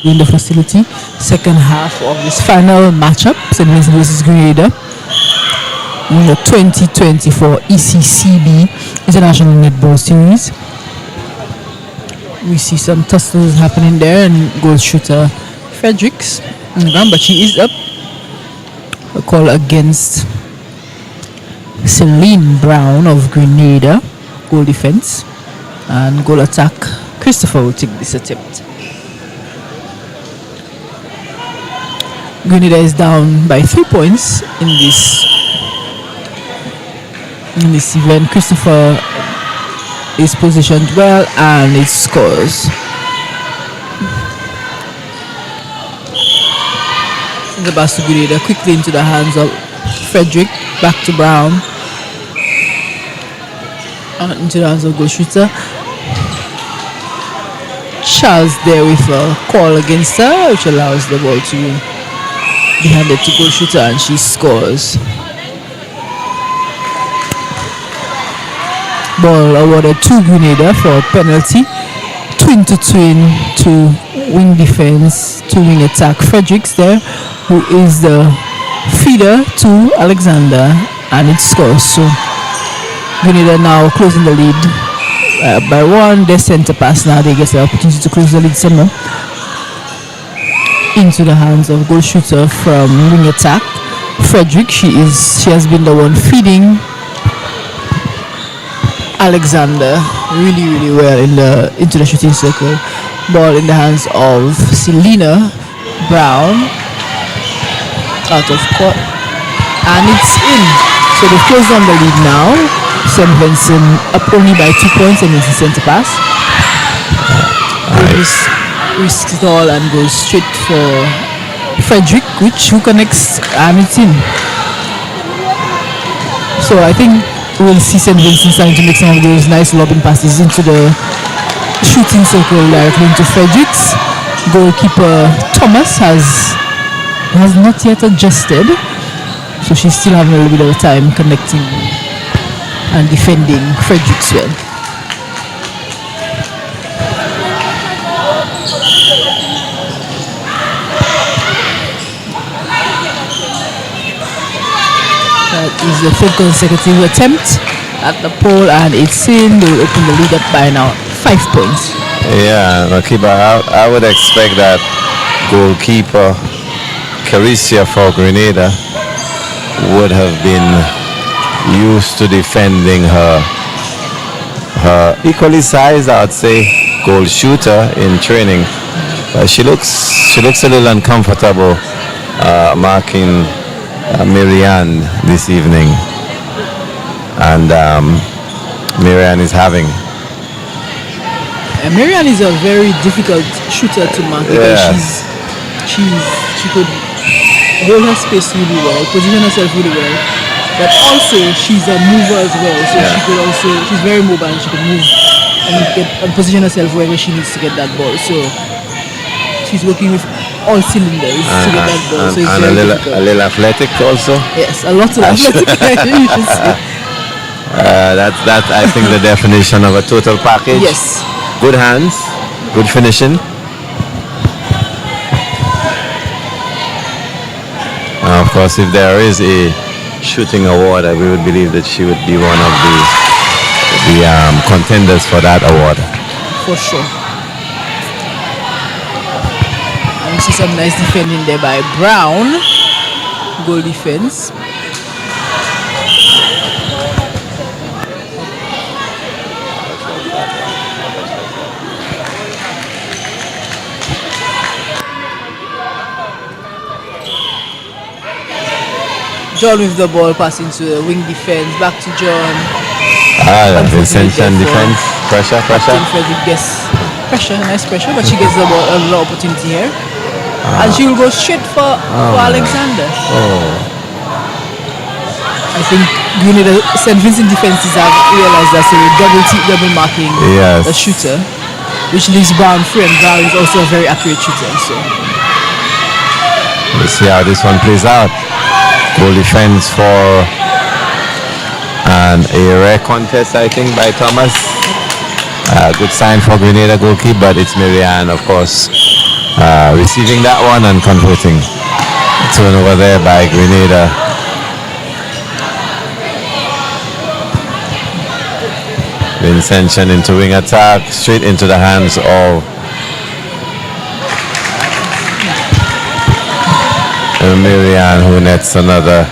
In the facility, second half of this final matchup, St. Vincent versus Grenada, in the 2024 ECCB International Netball Series. We see some tussles happening there, and goal shooter Fredericks, but she is up. A call against Celine Brown of Grenada, goal defense, and goal attack. Christopher will take this attempt. Grenada is down by 3 points in this event. Christopher is positioned well and it scores. The pass to Grenada quickly into the hands of Frederick, back to Brown, and into the hands of goal shooter Charles there with a call against her, which allows the ball to be handed to goal shooter and she scores. Ball awarded to Grenada for a penalty. Twin to wing defense, to wing attack. Fredericks there, who is the feeder to Alexander, and it scores. So Grenada now closing the lead by one. Their center pass now. They get the opportunity to close the lead some more. Into the hands of goal shooter from wing attack. Frederick. She has been the one feeding Alexander really well into the shooting circle. Ball in the hands of Selena Brown. Out of court. And it's in. So they've closed on the lead now. St. Vincent up only by 2 points, and it's a center pass. Risks it all and goes straight for Frederick, who connects, and it's in. So I think we'll see St. Vincent starting to make some of those nice lobbing passes into the shooting circle directly into Frederick's. Goalkeeper Thomas has not yet adjusted, so she's still having a little bit of time connecting and defending Frederick's well. That is the third consecutive attempt at the pole, and it's in. They will open the lead up by now 5 points. Yeah, Makiba, I would expect that goalkeeper Caricia for Grenada would have been used to defending her equally sized, I'd say, goal shooter in training. But she looks a little uncomfortable marking Marianne this evening, and Marianne is having. Marianne is a very difficult shooter to mark because she could hold her space really well, position herself really well, but also she's a mover as well. So she's very mobile, and she can move and position herself wherever she needs to get that ball. So she's working with all cylinders to get that ball. So it's very difficult. A little athletic also. Yes, a lot of athletic. You should say. That's I think the definition of a total package. Yes. Good hands, good finishing. Of course, if there is a shooting award, we would believe that she would be one of the contenders for that award. For sure. And we see some nice defending there by Brown. Goal defense. John with the ball, passing to the wing defense, back to John. Vincent defense, pressure. Frederick gets pressure, nice pressure, but she gets the ball, a lot of opportunity here. And she will go straight for Alexander. I think St. Vincent defenses have realized that, so they're double marking the shooter, which leaves Brown free, and Brown is also a very accurate shooter. So we'll see how this one plays out. Goal defense for a rare contest, I think, by Thomas. Good sign for Grenada goalkeeper, but it's Marianne, of course, receiving that one and converting. Turnover there by Grenada. Vincent into wing attack, straight into the hands of Marianne, who nets another,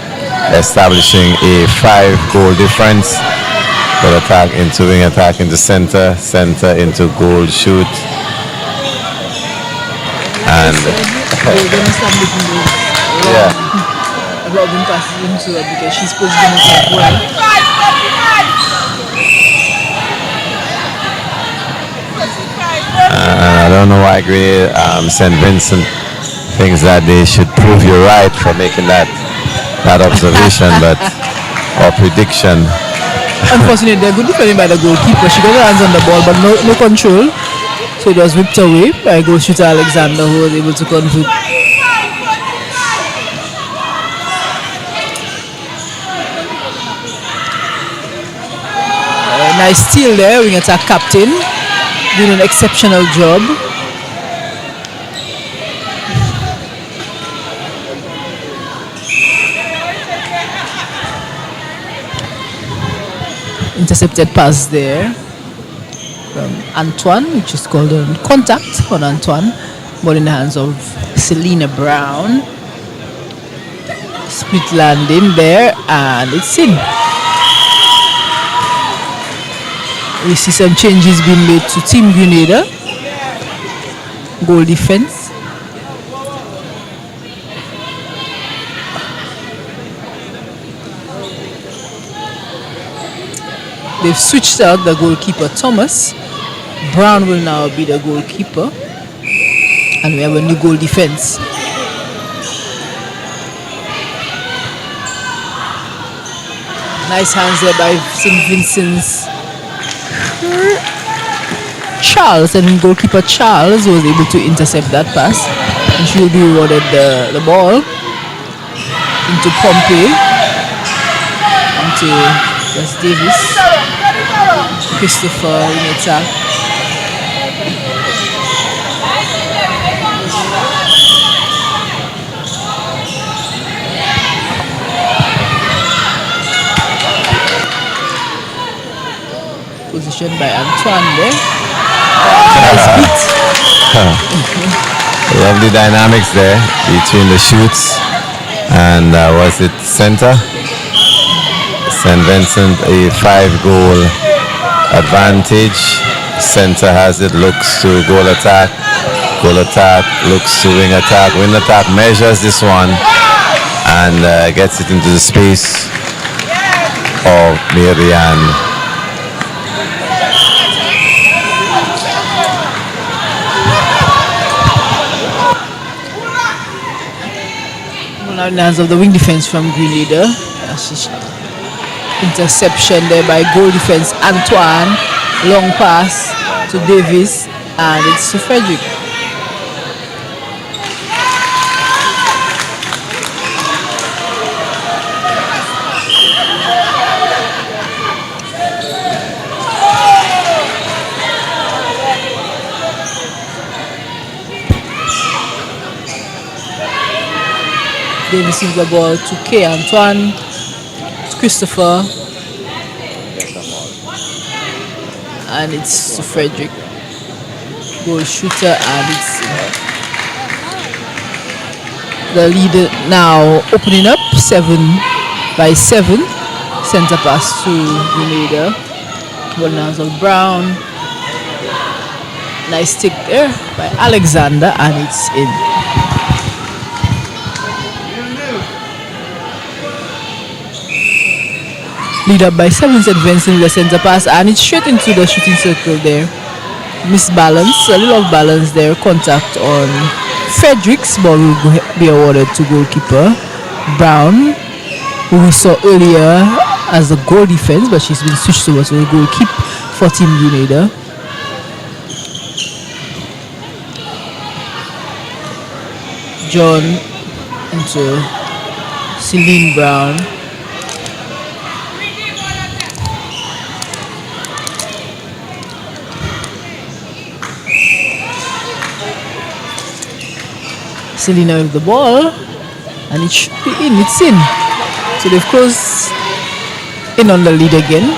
establishing a 5-goal difference. Good attack into wing attack into center into goal shoot. And a lot of them passes into her because she's positioning herself well. I don't know why St. Vincent thinks that they should prove you right for making that observation, or prediction. Unfortunately, they're good defending by the goalkeeper. She got her hands on the ball, but no control. So it was whipped away by goal shooter Alexander, who was able to convert. Nice steal there, wing attack captain, doing an exceptional job. Intercepted pass there. from Antoine, which is called on contact on Antoine. Ball in the hands of Selena Brown. Split landing there, and it's in. We see some changes being made to Team Grenada. Goal defense. They've switched out the goalkeeper Thomas. Brown will now be the goalkeeper. And we have a new goal defense. Nice hands there by St. Vincent's Charles, and goalkeeper Charles was able to intercept that pass, and she will be rewarded the ball into Pompey, onto West Davis, Christopher in attack. Position by Antoine there. Nice beat. Lovely dynamics there between the shoots and was it center? St. Vincent a 5-goal advantage. Center has it, looks to goal attack, looks to wing attack. Wing attack measures this one and gets it into the space of Marianne. Now in the hands of the wing defense from Grenada. Interception there by goal defense Antoine. Long pass to Davis, and it's to Frederick. Davis gives the ball to K. Antoine, to Christopher, and it's to Frederick. Goal shooter, and it's the leader now opening up 7-7. Center pass to Grenada. Ball now of Brown. Nice stick there by Alexander, and it's in. Lead up by 7, St. Vincent with the center pass, and it's straight into the shooting circle there. Misbalance, a little off balance there. Contact on Fredericks. Ball will be awarded to goalkeeper Brown, who we saw earlier as a goal defense, but she's been switched over to the goalkeeper for Team Grenada. John into Celine Brown. Selena with the ball, and it should be in. It's in. So they've closed in on the lead again,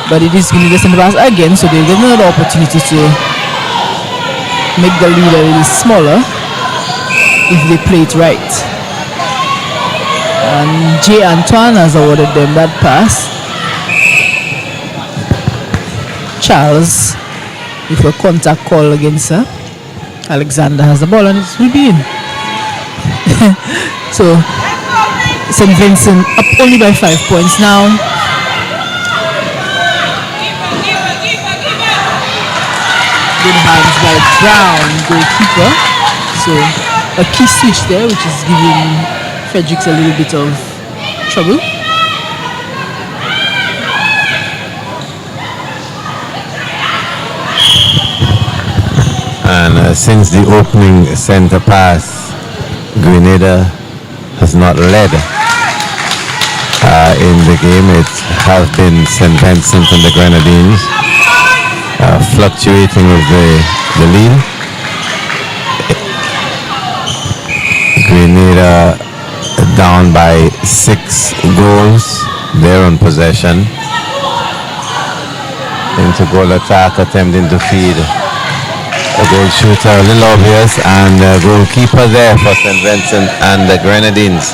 but it is going to send the pass again, so they'll get another opportunity to make the lead a little smaller if they play it right. And J. Antoine has awarded them that pass. Charles with a contact call against her. Alexander has the ball, and it will be in. So St. Vincent up only by 5 points now. Good hands by Brown, goalkeeper. So a key switch there, which is giving Fredericks a little bit of trouble. And since the opening center pass, Grenada has not led in the game. It has been St. Vincent and the Grenadines fluctuating with the lead. Grenada down by 6 goals. They're on possession. into goal attack, attempting to feed a goal shooter, a little obvious, and goalkeeper there for St. Vincent and the Grenadines.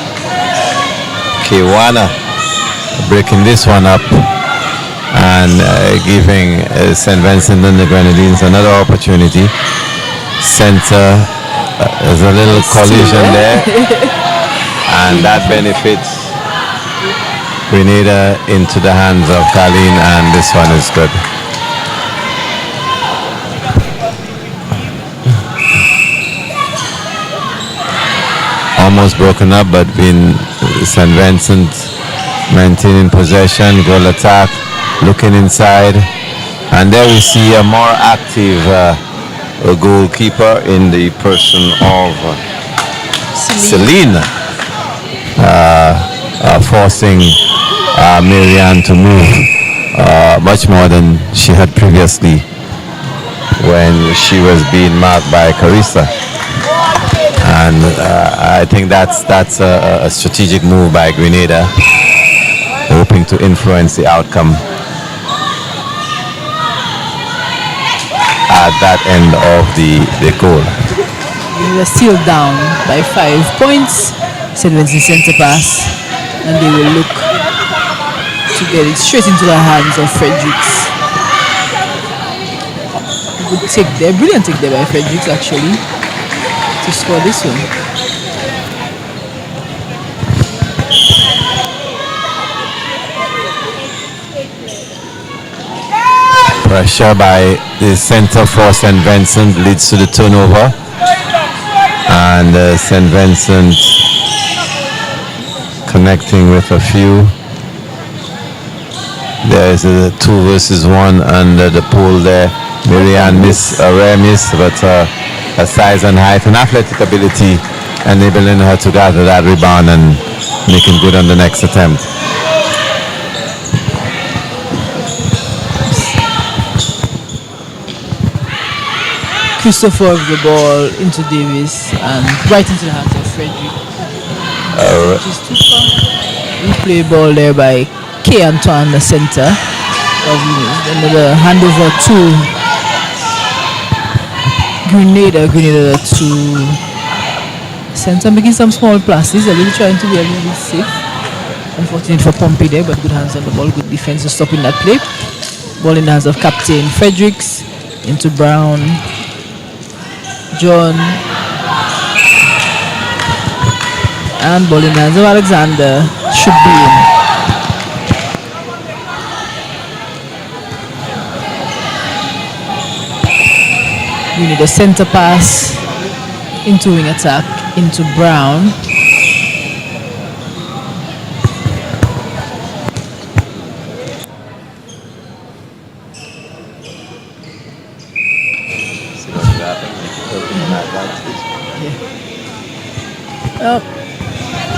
Kiwana breaking this one up and giving St. Vincent and the Grenadines another opportunity. Center, there's a little collision there, and that benefits Grenada into the hands of Colleen, and this one is good. Almost broken up, but been St. Vincent maintaining possession, goal attack, looking inside, and there we see a more active goalkeeper in the person of Celine, forcing Marianne to move much more than she had previously when she was being marked by Carissa. And I think that's a strategic move by Grenada, hoping to influence the outcome at that end of the goal. We are still down by 5 points. St. Vincent center pass, and they will look to get it straight into the hands of Fredericks. Good take there, brilliant take there by Fredericks actually, to score this one. Pressure by the center for St. Vincent leads to the turnover, and St. Vincent connecting with a few. There's a 2 versus 1 under the pool there. Marianne miss a rare miss, but her size and height and athletic ability enabling her to gather that rebound and making good on the next attempt. Christopher with the ball into Davis and right into the hands of Frederick. Which is too far. Replay ball there by K. Antoine, the center. Another handover to Grenada to center, making some small passes. A little trying to be a little bit safe. Unfortunate for Pompey there, but good hands on the ball, good defense to stopping that play. Ball in the hands of Captain Fredericks into Brown. John and ball in the hands of Alexander, should be in. We need a center pass into wing attack into Brown.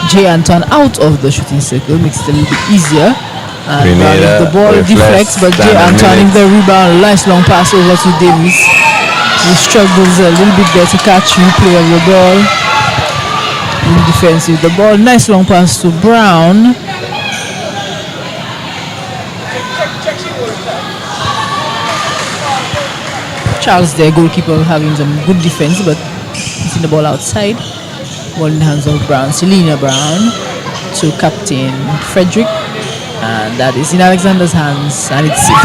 J. Anton out of the shooting circle makes it a little bit easier. And the ball deflects, but J. Anton in the rebound, nice long pass over to Davis. He struggles a little bit there to catch replay of the ball. In defense with the ball, nice long pass to Brown. Charles there, goalkeeper, having some good defense, but hitting the ball outside. Ball in the hands of Brown, Selena Brown to Captain Frederick, and that is in Alexander's hands, and it's safe.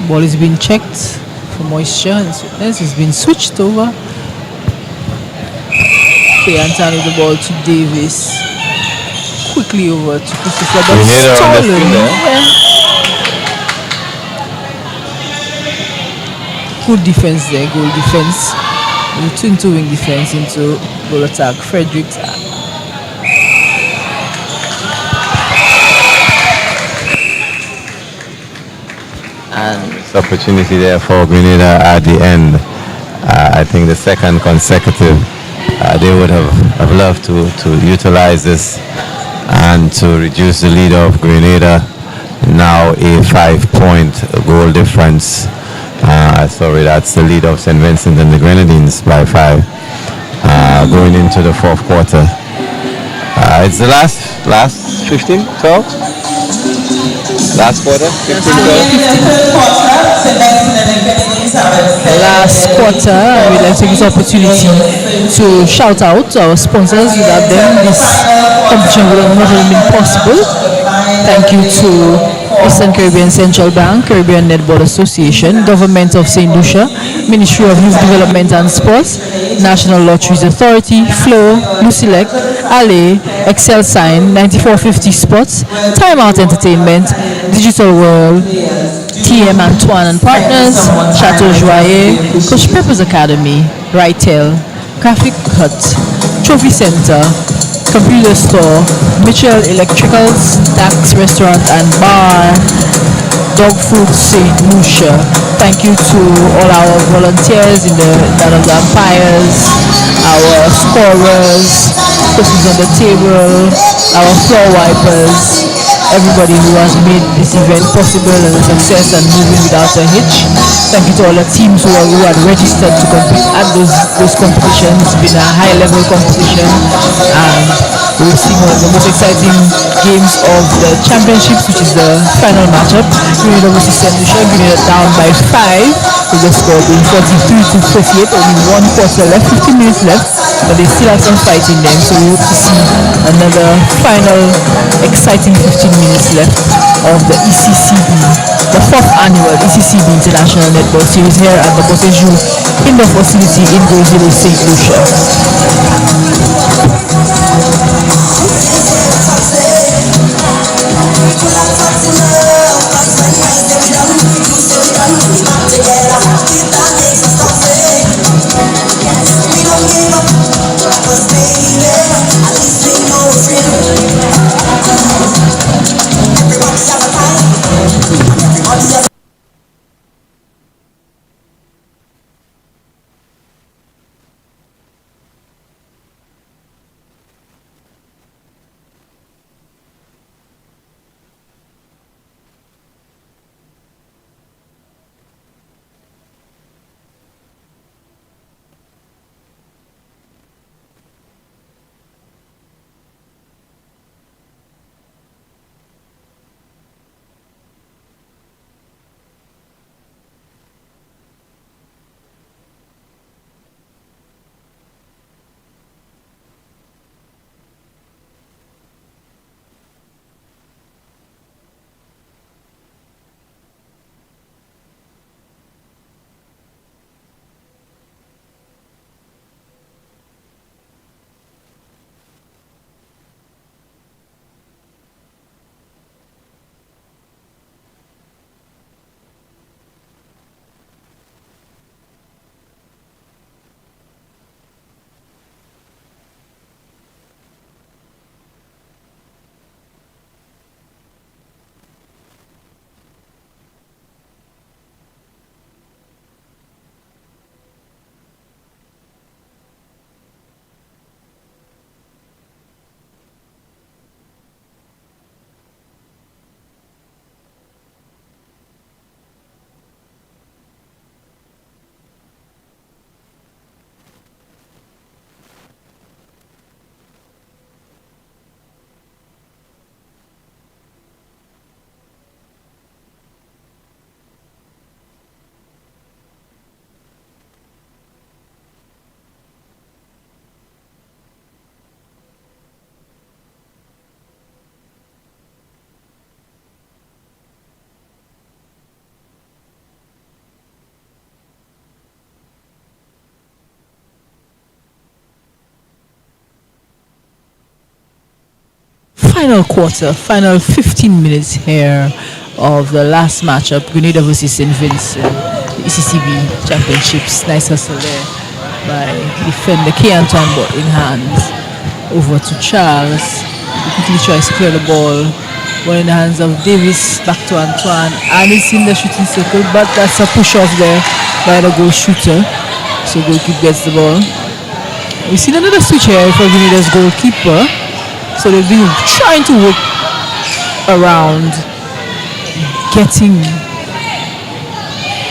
Ball is being checked for moisture and sweetness. It's been switched over. Okay, Anthony the ball to Davis. Quickly over to Christopher. But stolen. Good defense there, goal defense. Into wing defense, into goal attack. Fredericks. And this opportunity there for Grenada at the end. I think the second consecutive. They would have loved to utilize this and to reduce the lead of Grenada. Now a 5-point goal difference. Sorry, that's the lead of St. Vincent and the Grenadines by 5 going into the fourth quarter. It's the last 15, 12? Last quarter, 15, 12? Last quarter, I would like to take this opportunity to shout out to our sponsors. Without them, this competition would have not have been possible. Thank you to Eastern Caribbean Central Bank, Caribbean Netball Association, Government of St. Lucia, Ministry of Youth Development and Sports, National Lotteries Authority, Flow, Lucilec, Ale, Excel Sign, 9450 Sports, Time Out Entertainment, Digital World, TM Antoine and Partners, Chateau Joyer, Coach Pepper's Academy, Rightail, Graphic Hut, Trophy Center, Computer Store, Mitchell Electricals, Tax Restaurant and Bar, Dog Food St. Lucia. Thank you to all our volunteers in that of the umpires, our scorers, persons on the table, our floor wipers, everybody who has made this event possible and a success and moving without a hitch. Thank you to all the teams who had registered to compete at those competitions. It's been a high level competition and we've seen one of the most exciting games of the championships, which is the final matchup. Grenada versus St. Lucia. Grenada down by 5 with the score being 43-48. Only one quarter left, 15 minutes left, but they still have some fight in them. So we hope to see another final exciting 15 minutes left of the ECCB, the 4th annual ECCB International Netball Series here at the Boseju Indoor Facility in Grenada, St. Lucia. Final quarter, final 15 minutes here of the last matchup, Grenada versus St. Vincent, ECCB Championships. Nice hustle there by defender K. Antoine, but in hands over to Charles. He quickly tries to clear the ball. Ball in the hands of Davis, back to Antoine, and it's in the shooting circle, but that's a push off there by the goal shooter. So goalkeeper gets the ball. We've seen another switch here for Grenada's goalkeeper. So they've been trying to work around getting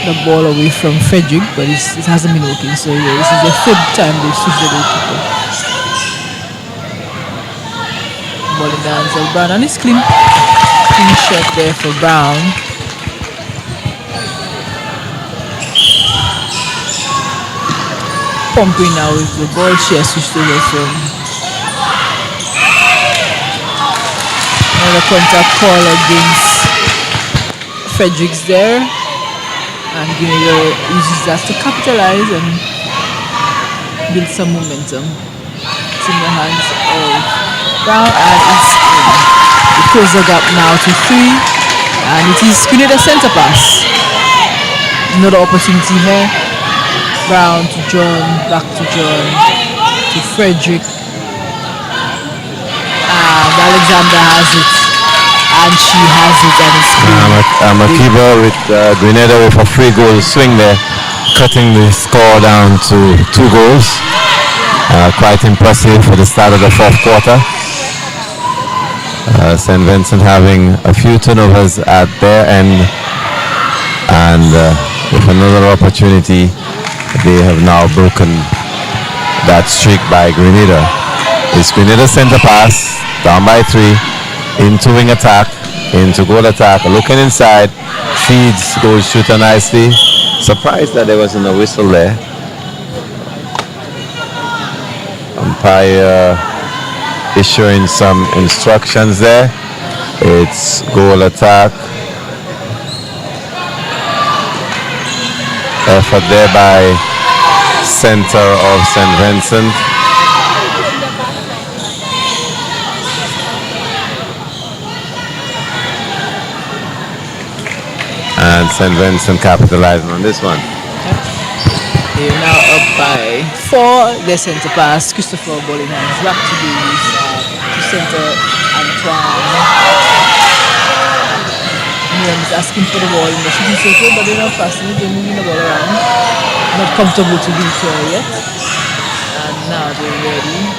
the ball away from Frederick, but it hasn't been working. So yeah, this is the third time they've switched the goalkeeper. Ball in the hands of Brown, and it's clean. Clean shot there for Brown. Pumping now with the ball. She has switched over from another contact call against Fredericks there, and Grenada uses that to capitalize and build some momentum. It's in the hands of Brown, and it's in. We close the gap now to 3, and it is Grenada center pass. Another opportunity here. Brown to John, back to John, to Frederick, and Alexander has it, and she has it, and it's clean. Makiba with Grenada with a 3-goal swing there, cutting the score down to 2 goals. Quite impressive for the start of the 4th quarter. St. Vincent having a few turnovers at their end, and with another opportunity, they have now broken that streak by Grenada. It's Grenada center pass, down by 3, into wing attack, into goal attack, looking inside, feeds goal shooter nicely. Surprised that there wasn't a whistle there. Umpire issuing some instructions there. It's goal attack. Effort there by center of St. Vincent. And St. Vincent capitalizing on this one. They're now up by 4. Their center pass, Christopher ball in hands, back to Davis, to center Antoine. Miriam is asking for the ball in the shooting circle, but they're not passing it, they're moving the ball around. Not comfortable to do so yet. And now they're ready.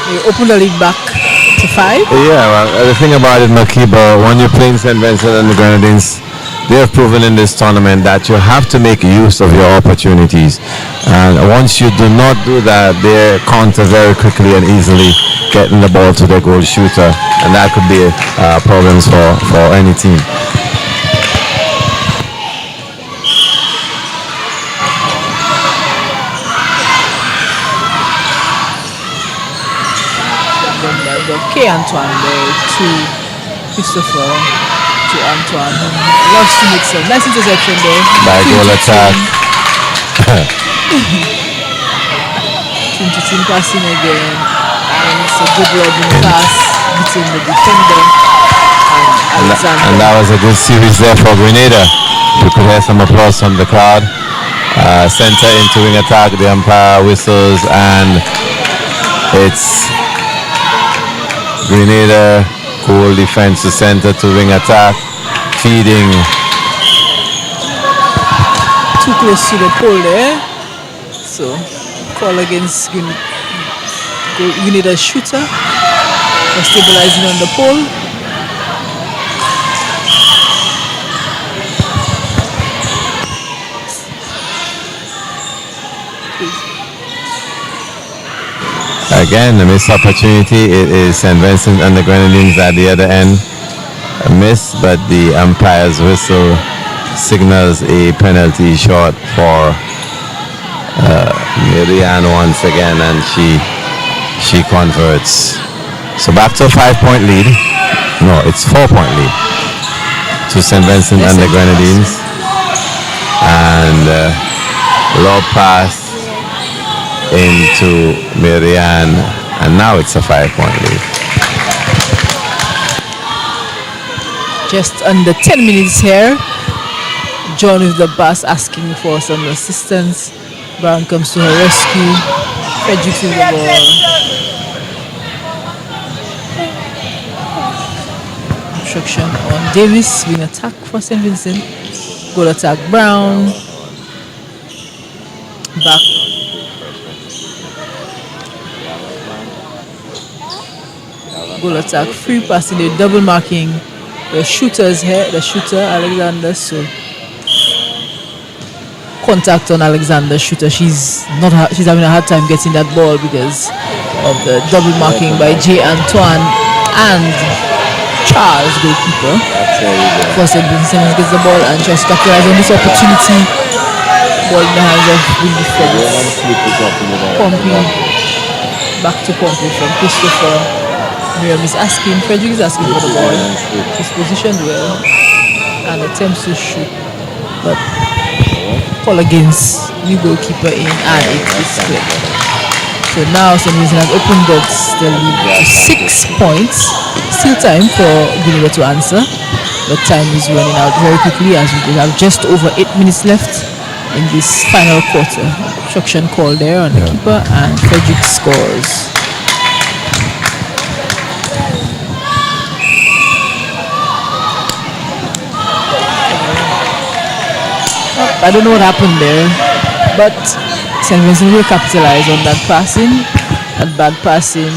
They open the lead back to 5. Yeah, well, the thing about it, Makiba, when you're playing St. Vincent and the Grenadines, they have proven in this tournament that you have to make use of your opportunities. And once you do not do that, they counter very quickly and easily, getting the ball to their goal shooter. And that could be problems for any team. Okay, Antoine there to Christopher, to Antoine, who loves to make some nice interception there. By goal attack. Team passing again, and it's a good lobbing pass between the defender and Alexander. And that was a good series there for Grenada. We could hear some applause from the crowd. Center into wing attack, the umpire whistles, and it's Grenada goal defense to center to wing attack, feeding. Too close to the pole there, so call against Grenada shooter for stabilizing on the pole. Again, a missed opportunity. It is St. Vincent and the Grenadines at the other end. A miss, but the umpire's whistle signals a penalty shot for Miriam once again, and she converts. So back to a 5-point lead. No, it's 4-point lead to St. Vincent and the Grenadines. And low pass into Miriam, and now it's a 5-point lead. Just under 10 minutes here. John with the bus asking for some assistance. Brown comes to her rescue. Fredericks with the ball. Obstruction on Davis, wing attack for St. Vincent. Goal attack Brown. Back. Goal attack, free passing, they're double marking the shooters here, the shooter Alexander, so contact on Alexander Shooter. She's having a hard time getting that ball because of the double marking by J. Antoine and Charles, goalkeeper. For St. Vincent gets the ball and tries to capitalize on this opportunity. Ball in the hands of Willie Felix. Pompey. Back to Pompey from Christopher. Miriam is asking, Frederick is asking for the ball. He's positioned well and attempts to shoot, but fall against new goalkeeper in and it is clear. So now St. Vincent has opened the lead to 6 points. Still time for Grenada to answer, but time is running out very quickly as we have just over 8 minutes left in this final quarter. Obstruction call there on the keeper and Frederick scores. I don't know what happened there, but St. Vincent will capitalize on that bad passing,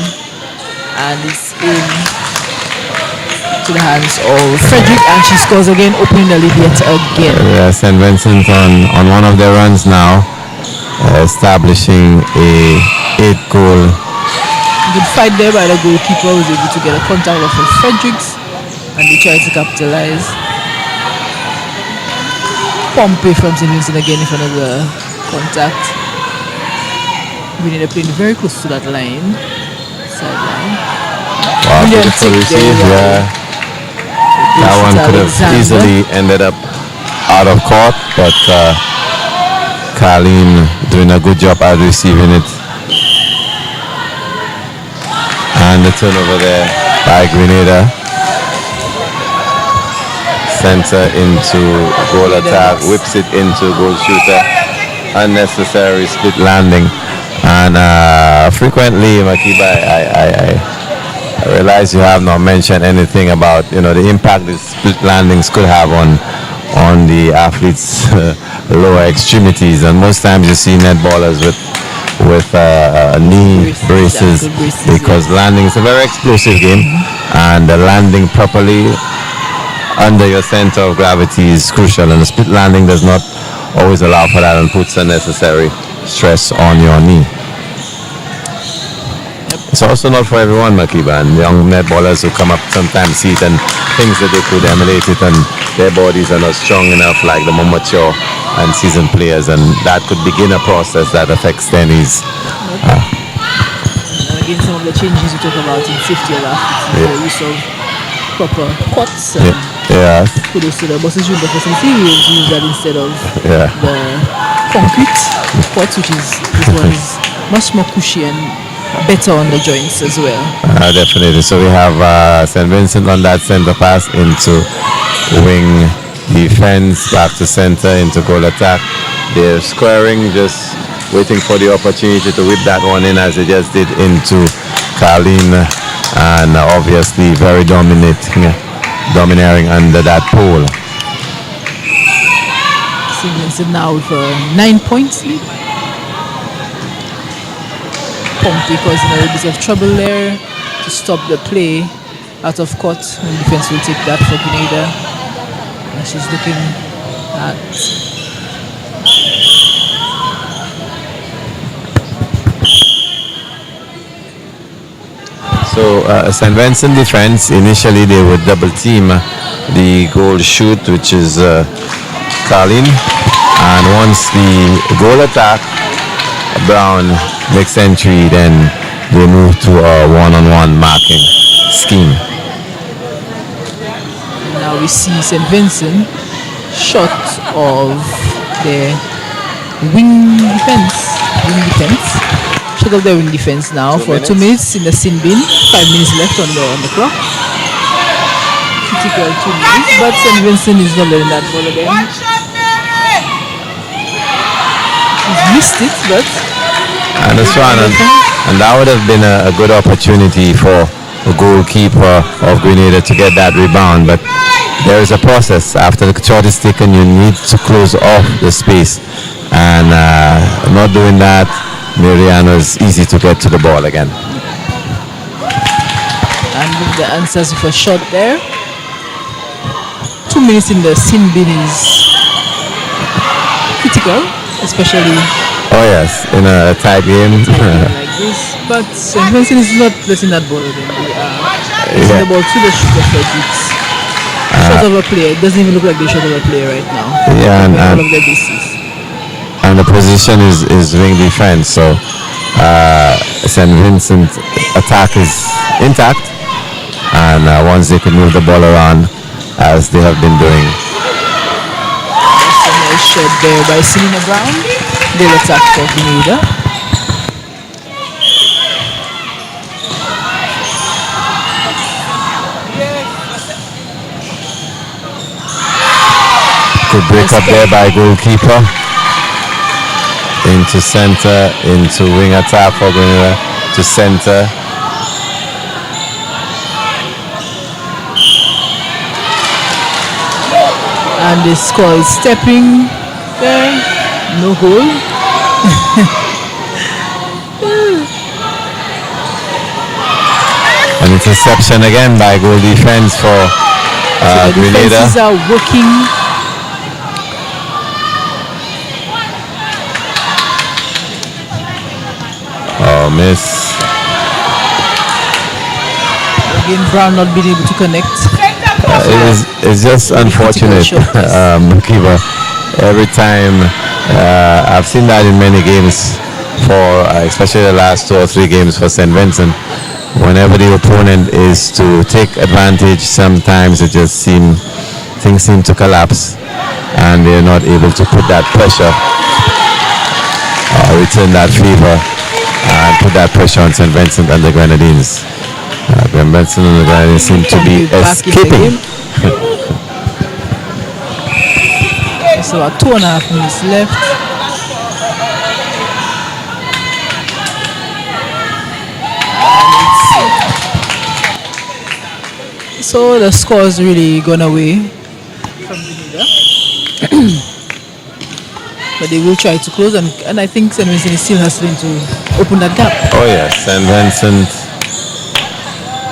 and it's in to the hands of Frederick, and she scores again, opening the lead yet again. Yeah, St. Vincent on one of their runs now, establishing a 8-goal. Good fight there by the goalkeeper, who was able to get a contact off of Fredericks, and they tried to capitalize. Pompey from St. Vincent again in front of the contact. Grenada playing very close to that line, sideline. Wow, beautiful receive, yeah. That one could have easily ended up out of court, but Carleen doing a good job at receiving it. And the turnover there by Grenada. Center into goal attack, whips it into goal shooter. Unnecessary split landing. And frequently, Makiba, I realize you have not mentioned anything about the impact these split landings could have on the athletes' lower extremities. And most times you see netballers with knee braces because landing is a very explosive game, and landing properly under your center of gravity is crucial, and the split landing does not always allow for that and puts unnecessary stress on your knee. It's also not for everyone, Makiba, and young netballers who come up sometimes see it and things that they could emulate it, and their bodies are not strong enough like the more mature and seasoned players, and that could begin a process that affects their knees. And again, some of the changes we talk about in safety of athletes, the use of proper cots and kudos to the bosses with the facility. We will use that instead of the concrete cots, which is this one is much more cushy and better on the joints as well. Definitely. So we have St. Vincent on that center pass into wing defense, back to center into goal attack. They're squaring, just waiting for the opportunity to whip that one in as they just did into Carleen, and obviously very domineering under that pole. St. Vincent now with a 9 points lead. Pompey causing a little bit of trouble there to stop the play out of court, and defense will take that for Grenada. And she's looking at So St. Vincent defense, initially they would double team the goal shoot, which is Carleen, and once the goal attack, Brown makes entry, then they move to a one-on-one marking scheme. Now we see St. Vincent shot of their wing defense. Shot of their wing defense now for 2 minutes in the sin bin. 5 minutes left on the clock. Critical 2 minutes, but St. Vincent is not letting that ball again. He's missed it, but and that would have been a good opportunity for the goalkeeper of Grenada to get that rebound, but there is a process. After the shot is taken, you need to close off the space, and not doing that, Mariano is easy to get to the ball again. And with the answers for a shot there. 2 minutes in the sin bin is critical. especially Oh yes, in a tight game. like this. But St. Vincent is not letting that ball again. They are using the ball to the front. Short of a player. It doesn't even look like they short of a player right now. Yeah, all of their bases. And the position is wing defense, so St. Vincent attack is intact, and once they could move the ball around as they have been doing. That's a nice shot there by Selena Brown. They'll attack for Grenada. Good break up there by goalkeeper. Into center, into wing attack for Grenada, to center. And the score is stepping there. No goal. An interception again by goal defense for So the Grenada. defenses are working. Oh, miss. Again, Brown not being able to connect. It's just unfortunate, Kiva. Every time I've seen that in many games for especially the last 2 or 3 games for St. Vincent. Whenever the opponent is to take advantage, sometimes things seem to collapse, and they're not able to put that pressure, return that favor, and put that pressure on St. Vincent and the Grenadines. St. Vincent and the Grenadines seem to be escaping. It's about 2.5 minutes left. So the score's really gone away from Grenada. But they will try to close, and I think St. Vincent is still hustling to open that gap. Oh yes, St. Vincent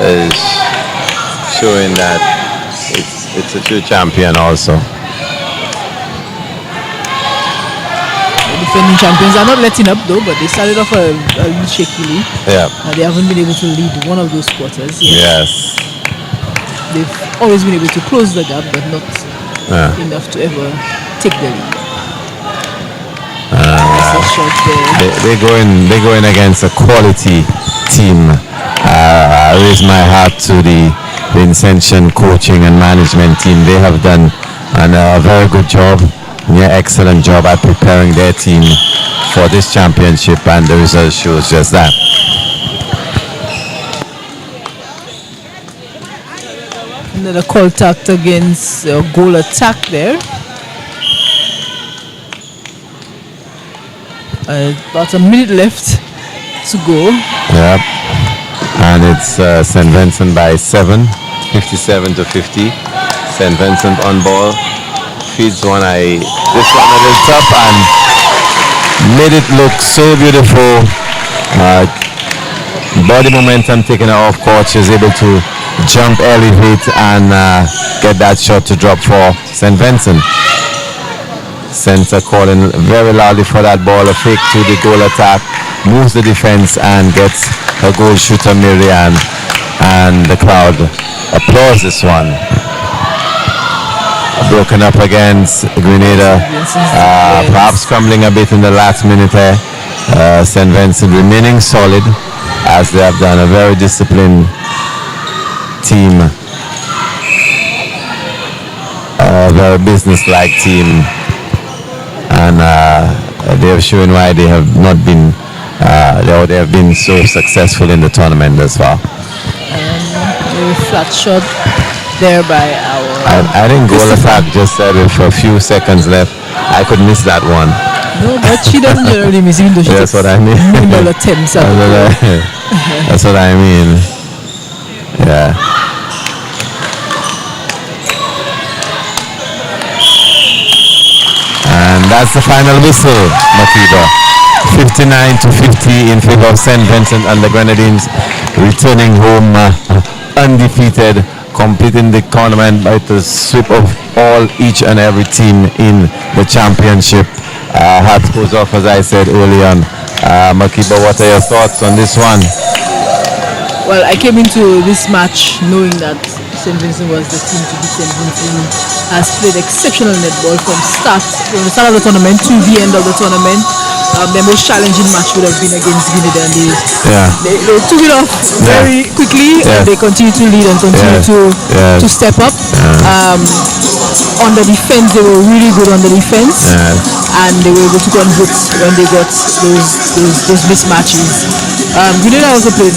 is showing that it's a true champion also. The defending champions are not letting up though, but they started off a little shakily. Yeah. They haven't been able to lead one of those quarters yet. Yes. They've always been able to close the gap, but not enough to ever take the lead. That's a shot there. They're going against a quality team. I raise my hat to the Vincentian coaching and management team. They have done a very good job, excellent job at preparing their team for this championship, and the result shows just that. Another contact against goal attack there. About a minute left to go. Yep. And it's St. Vincent by 7, 57 to 50. St. Vincent on ball. Feeds this one a little tough and made it look so beautiful. Body momentum taken her off court. She's able to jump, elevate, and get that shot to drop for St. Vincent. Center calling very loudly for that ball. A fake to the goal attack, moves the defense and gets her goal shooter Miriam, and the crowd applauds this one. Broken up against Grenada, perhaps crumbling a bit in the last minute here. St. Vincent remaining solid as they have done, a very disciplined team, a very business-like team, and they have shown why they have not been they have been so successful in the tournament thus far. A flat shot there by our I think goal attack just said it for a few seconds left. I could miss that one. No, but she doesn't generally miss, even though she That's what I mean. minimal attempts at it. That's what I mean. Yeah. And that's the final whistle, Makiba. 59 to 50 in favor of St. Vincent and the Grenadines, returning home undefeated, completing the tournament by the sweep of each and every team in the championship. Hats goes off, as I said early on. Makiba, what are your thoughts on this one? Well, I came into this match knowing that St. Vincent was the team to beat. St. Vincent has played exceptional netball from the start of the tournament to the end of the tournament. Their most challenging match would have been against Grenada, and they took it off very quickly, and they continue to lead and continue to step up. On the defense, they were really good on the defense, and they were able to convert when they got those mismatches. Grenada also played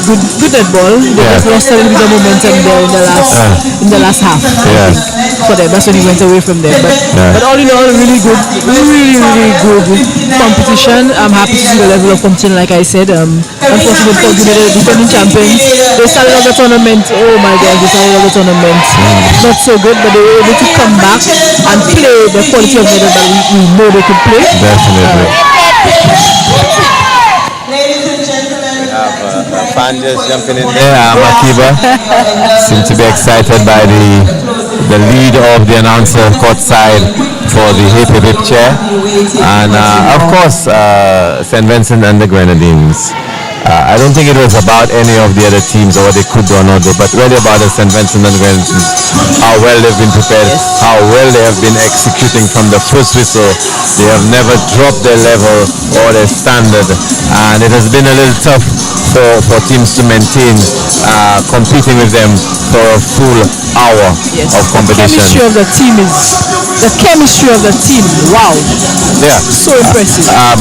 good netball. They just lost a little bit of momentum there in the last half. I think, for them, that's when he went away from them. But all in all, really good competition. I'm happy to see the level of competition. Like I said, unfortunately for Grenada, the defending champions, they started off the tournament. Oh my God, they started off the tournament not so good, but they were able to come back and play the quality of netball that we know they could play. Definitely. Ladies and gentlemen, Fan just jumping in there. Makiba seem to be excited by the lead of the announcer courtside for the hip chair, and of course St. Vincent and the Grenadines. I don't think it was about any of the other teams or what they could do or not do, but really about the St. Vincent and Grenadines, how well they've been prepared, how well they have been executing from the first whistle. They have never dropped their level or their standard, and it has been a little tough for teams to maintain competing with them for a full hour of competition. The chemistry of the team, wow. Yeah. So impressive. I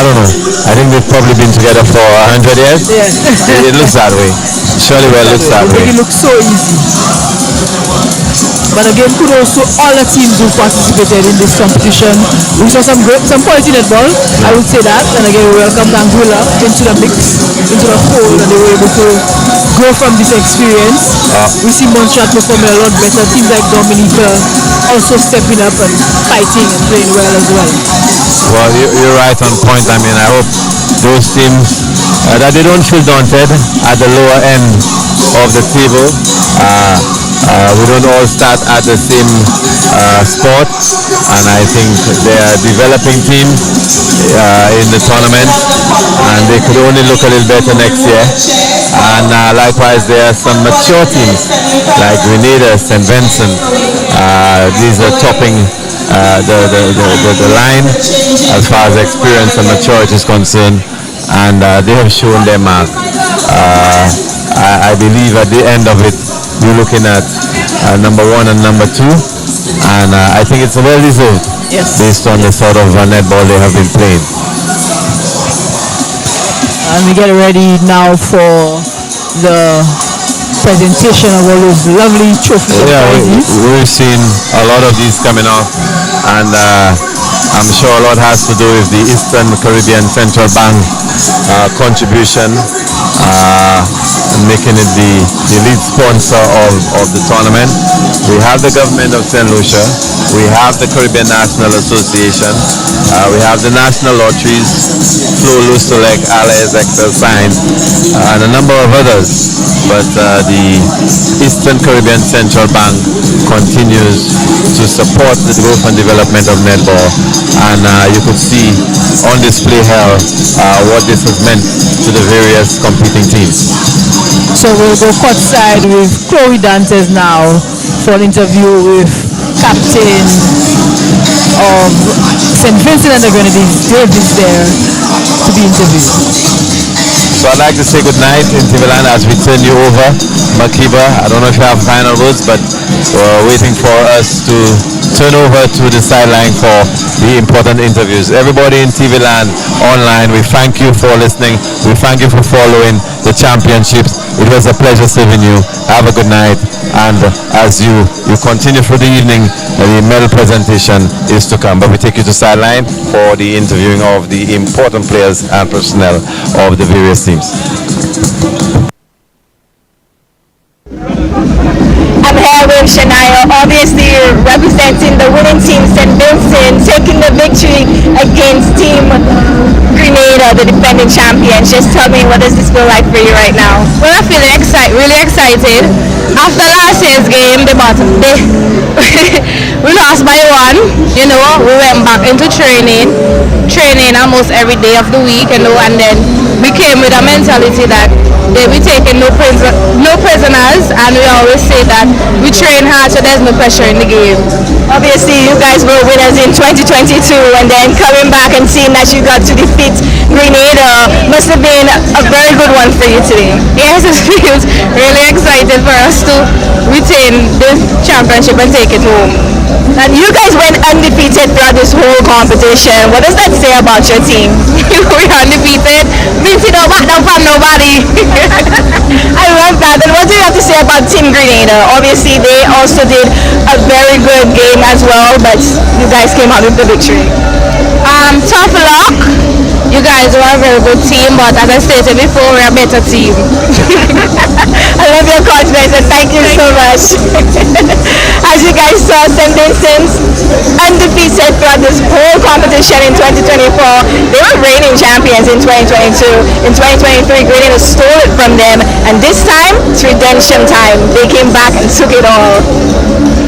don't know. I think they've probably been together for 100 years. Yeah. It looks that way. Surely well looks that way. It looks so easy. But again, kudos to all the teams who participated in this competition. We saw some quality netball, I would say that. And again, we welcomed Anguilla into the mix, into the fold, and they were able to grow from this experience. We see Montserrat performing a lot better. Teams like Dominica also stepping up and fighting and playing well as well. Well, you're right on point. I mean, I hope those teams that they don't feel daunted at the lower end of the table. We don't all start at the same spot, and I think they are developing team in the tournament, and they could only look a little better next year. And likewise, there are some mature teams like Grenada, St. Vincent. These are topping the line as far as experience and maturity is concerned, and they have shown their mark. I believe at the end of it, we're looking at number 1 and number 2, and I think it's well deserved based on the sort of netball they have been playing. And we get ready now for the presentation of all those lovely trophies. We've seen a lot of these coming off, and I'm sure a lot has to do with the Eastern Caribbean Central Bank contribution, making it the lead sponsor of the tournament. We have the government of St. Lucia, we have the Caribbean National Association, we have the National Lotteries, Flo Lusolek, Allies, Excel Sign, and a number of others. But the Eastern Caribbean Central Bank continues to support the growth and development of netball, and you could see on display here what this has meant to the various competing teams. So we'll go courtside with Chloe Dantes now for an interview with captain of St. Vincent and the Grenadines, Davis, there to be interviewed. So I'd like to say good night in Tiviland as we turn you over. Makiba, I don't know if you have final words, but we're waiting for us to turn over to the sideline for the important interviews. Everybody in TV Land online, we thank you for listening. We thank you for following the championships. It was a pleasure serving you. Have a good night, and as you continue through the evening, the medal presentation is to come. But we take you to sideline for the interviewing of the important players and personnel of the various teams. I'm here with Shania, obviously representing the winning team, St. Vincent, taking the victory against Team Grenada, the defending champions. Just tell me, what does this feel like for you right now? Well, I'm feeling really excited. After last year's game, we lost by 1. we went back into training almost every day of the week, and then we came with a mentality that we taking no prisoners, and we always say that we train hard so there's no pressure in the game. Obviously, you guys were winners in 2022, and then coming back and seeing that you got to defeat Grenada must have been a very good one for you today. Yes, it feels really excited for us to retain this championship and take it home. And you guys went undefeated throughout this whole competition. What does that say about your team? We're undefeated. Means you don't back down from nobody. I love that. And what do you have to say about Team Grenada? Obviously, they also did a very good game as well, but you guys came out with the victory. Tough luck. You guys were a very good team, but as I stated before, we're a better team. I love your confidence, and thank you so much. As you guys saw, St. Vincent's undefeated throughout this whole competition in 2024. They were reigning champions in 2022. In 2023, Grenada stole it from them, and this time, it's redemption time. They came back and took it all.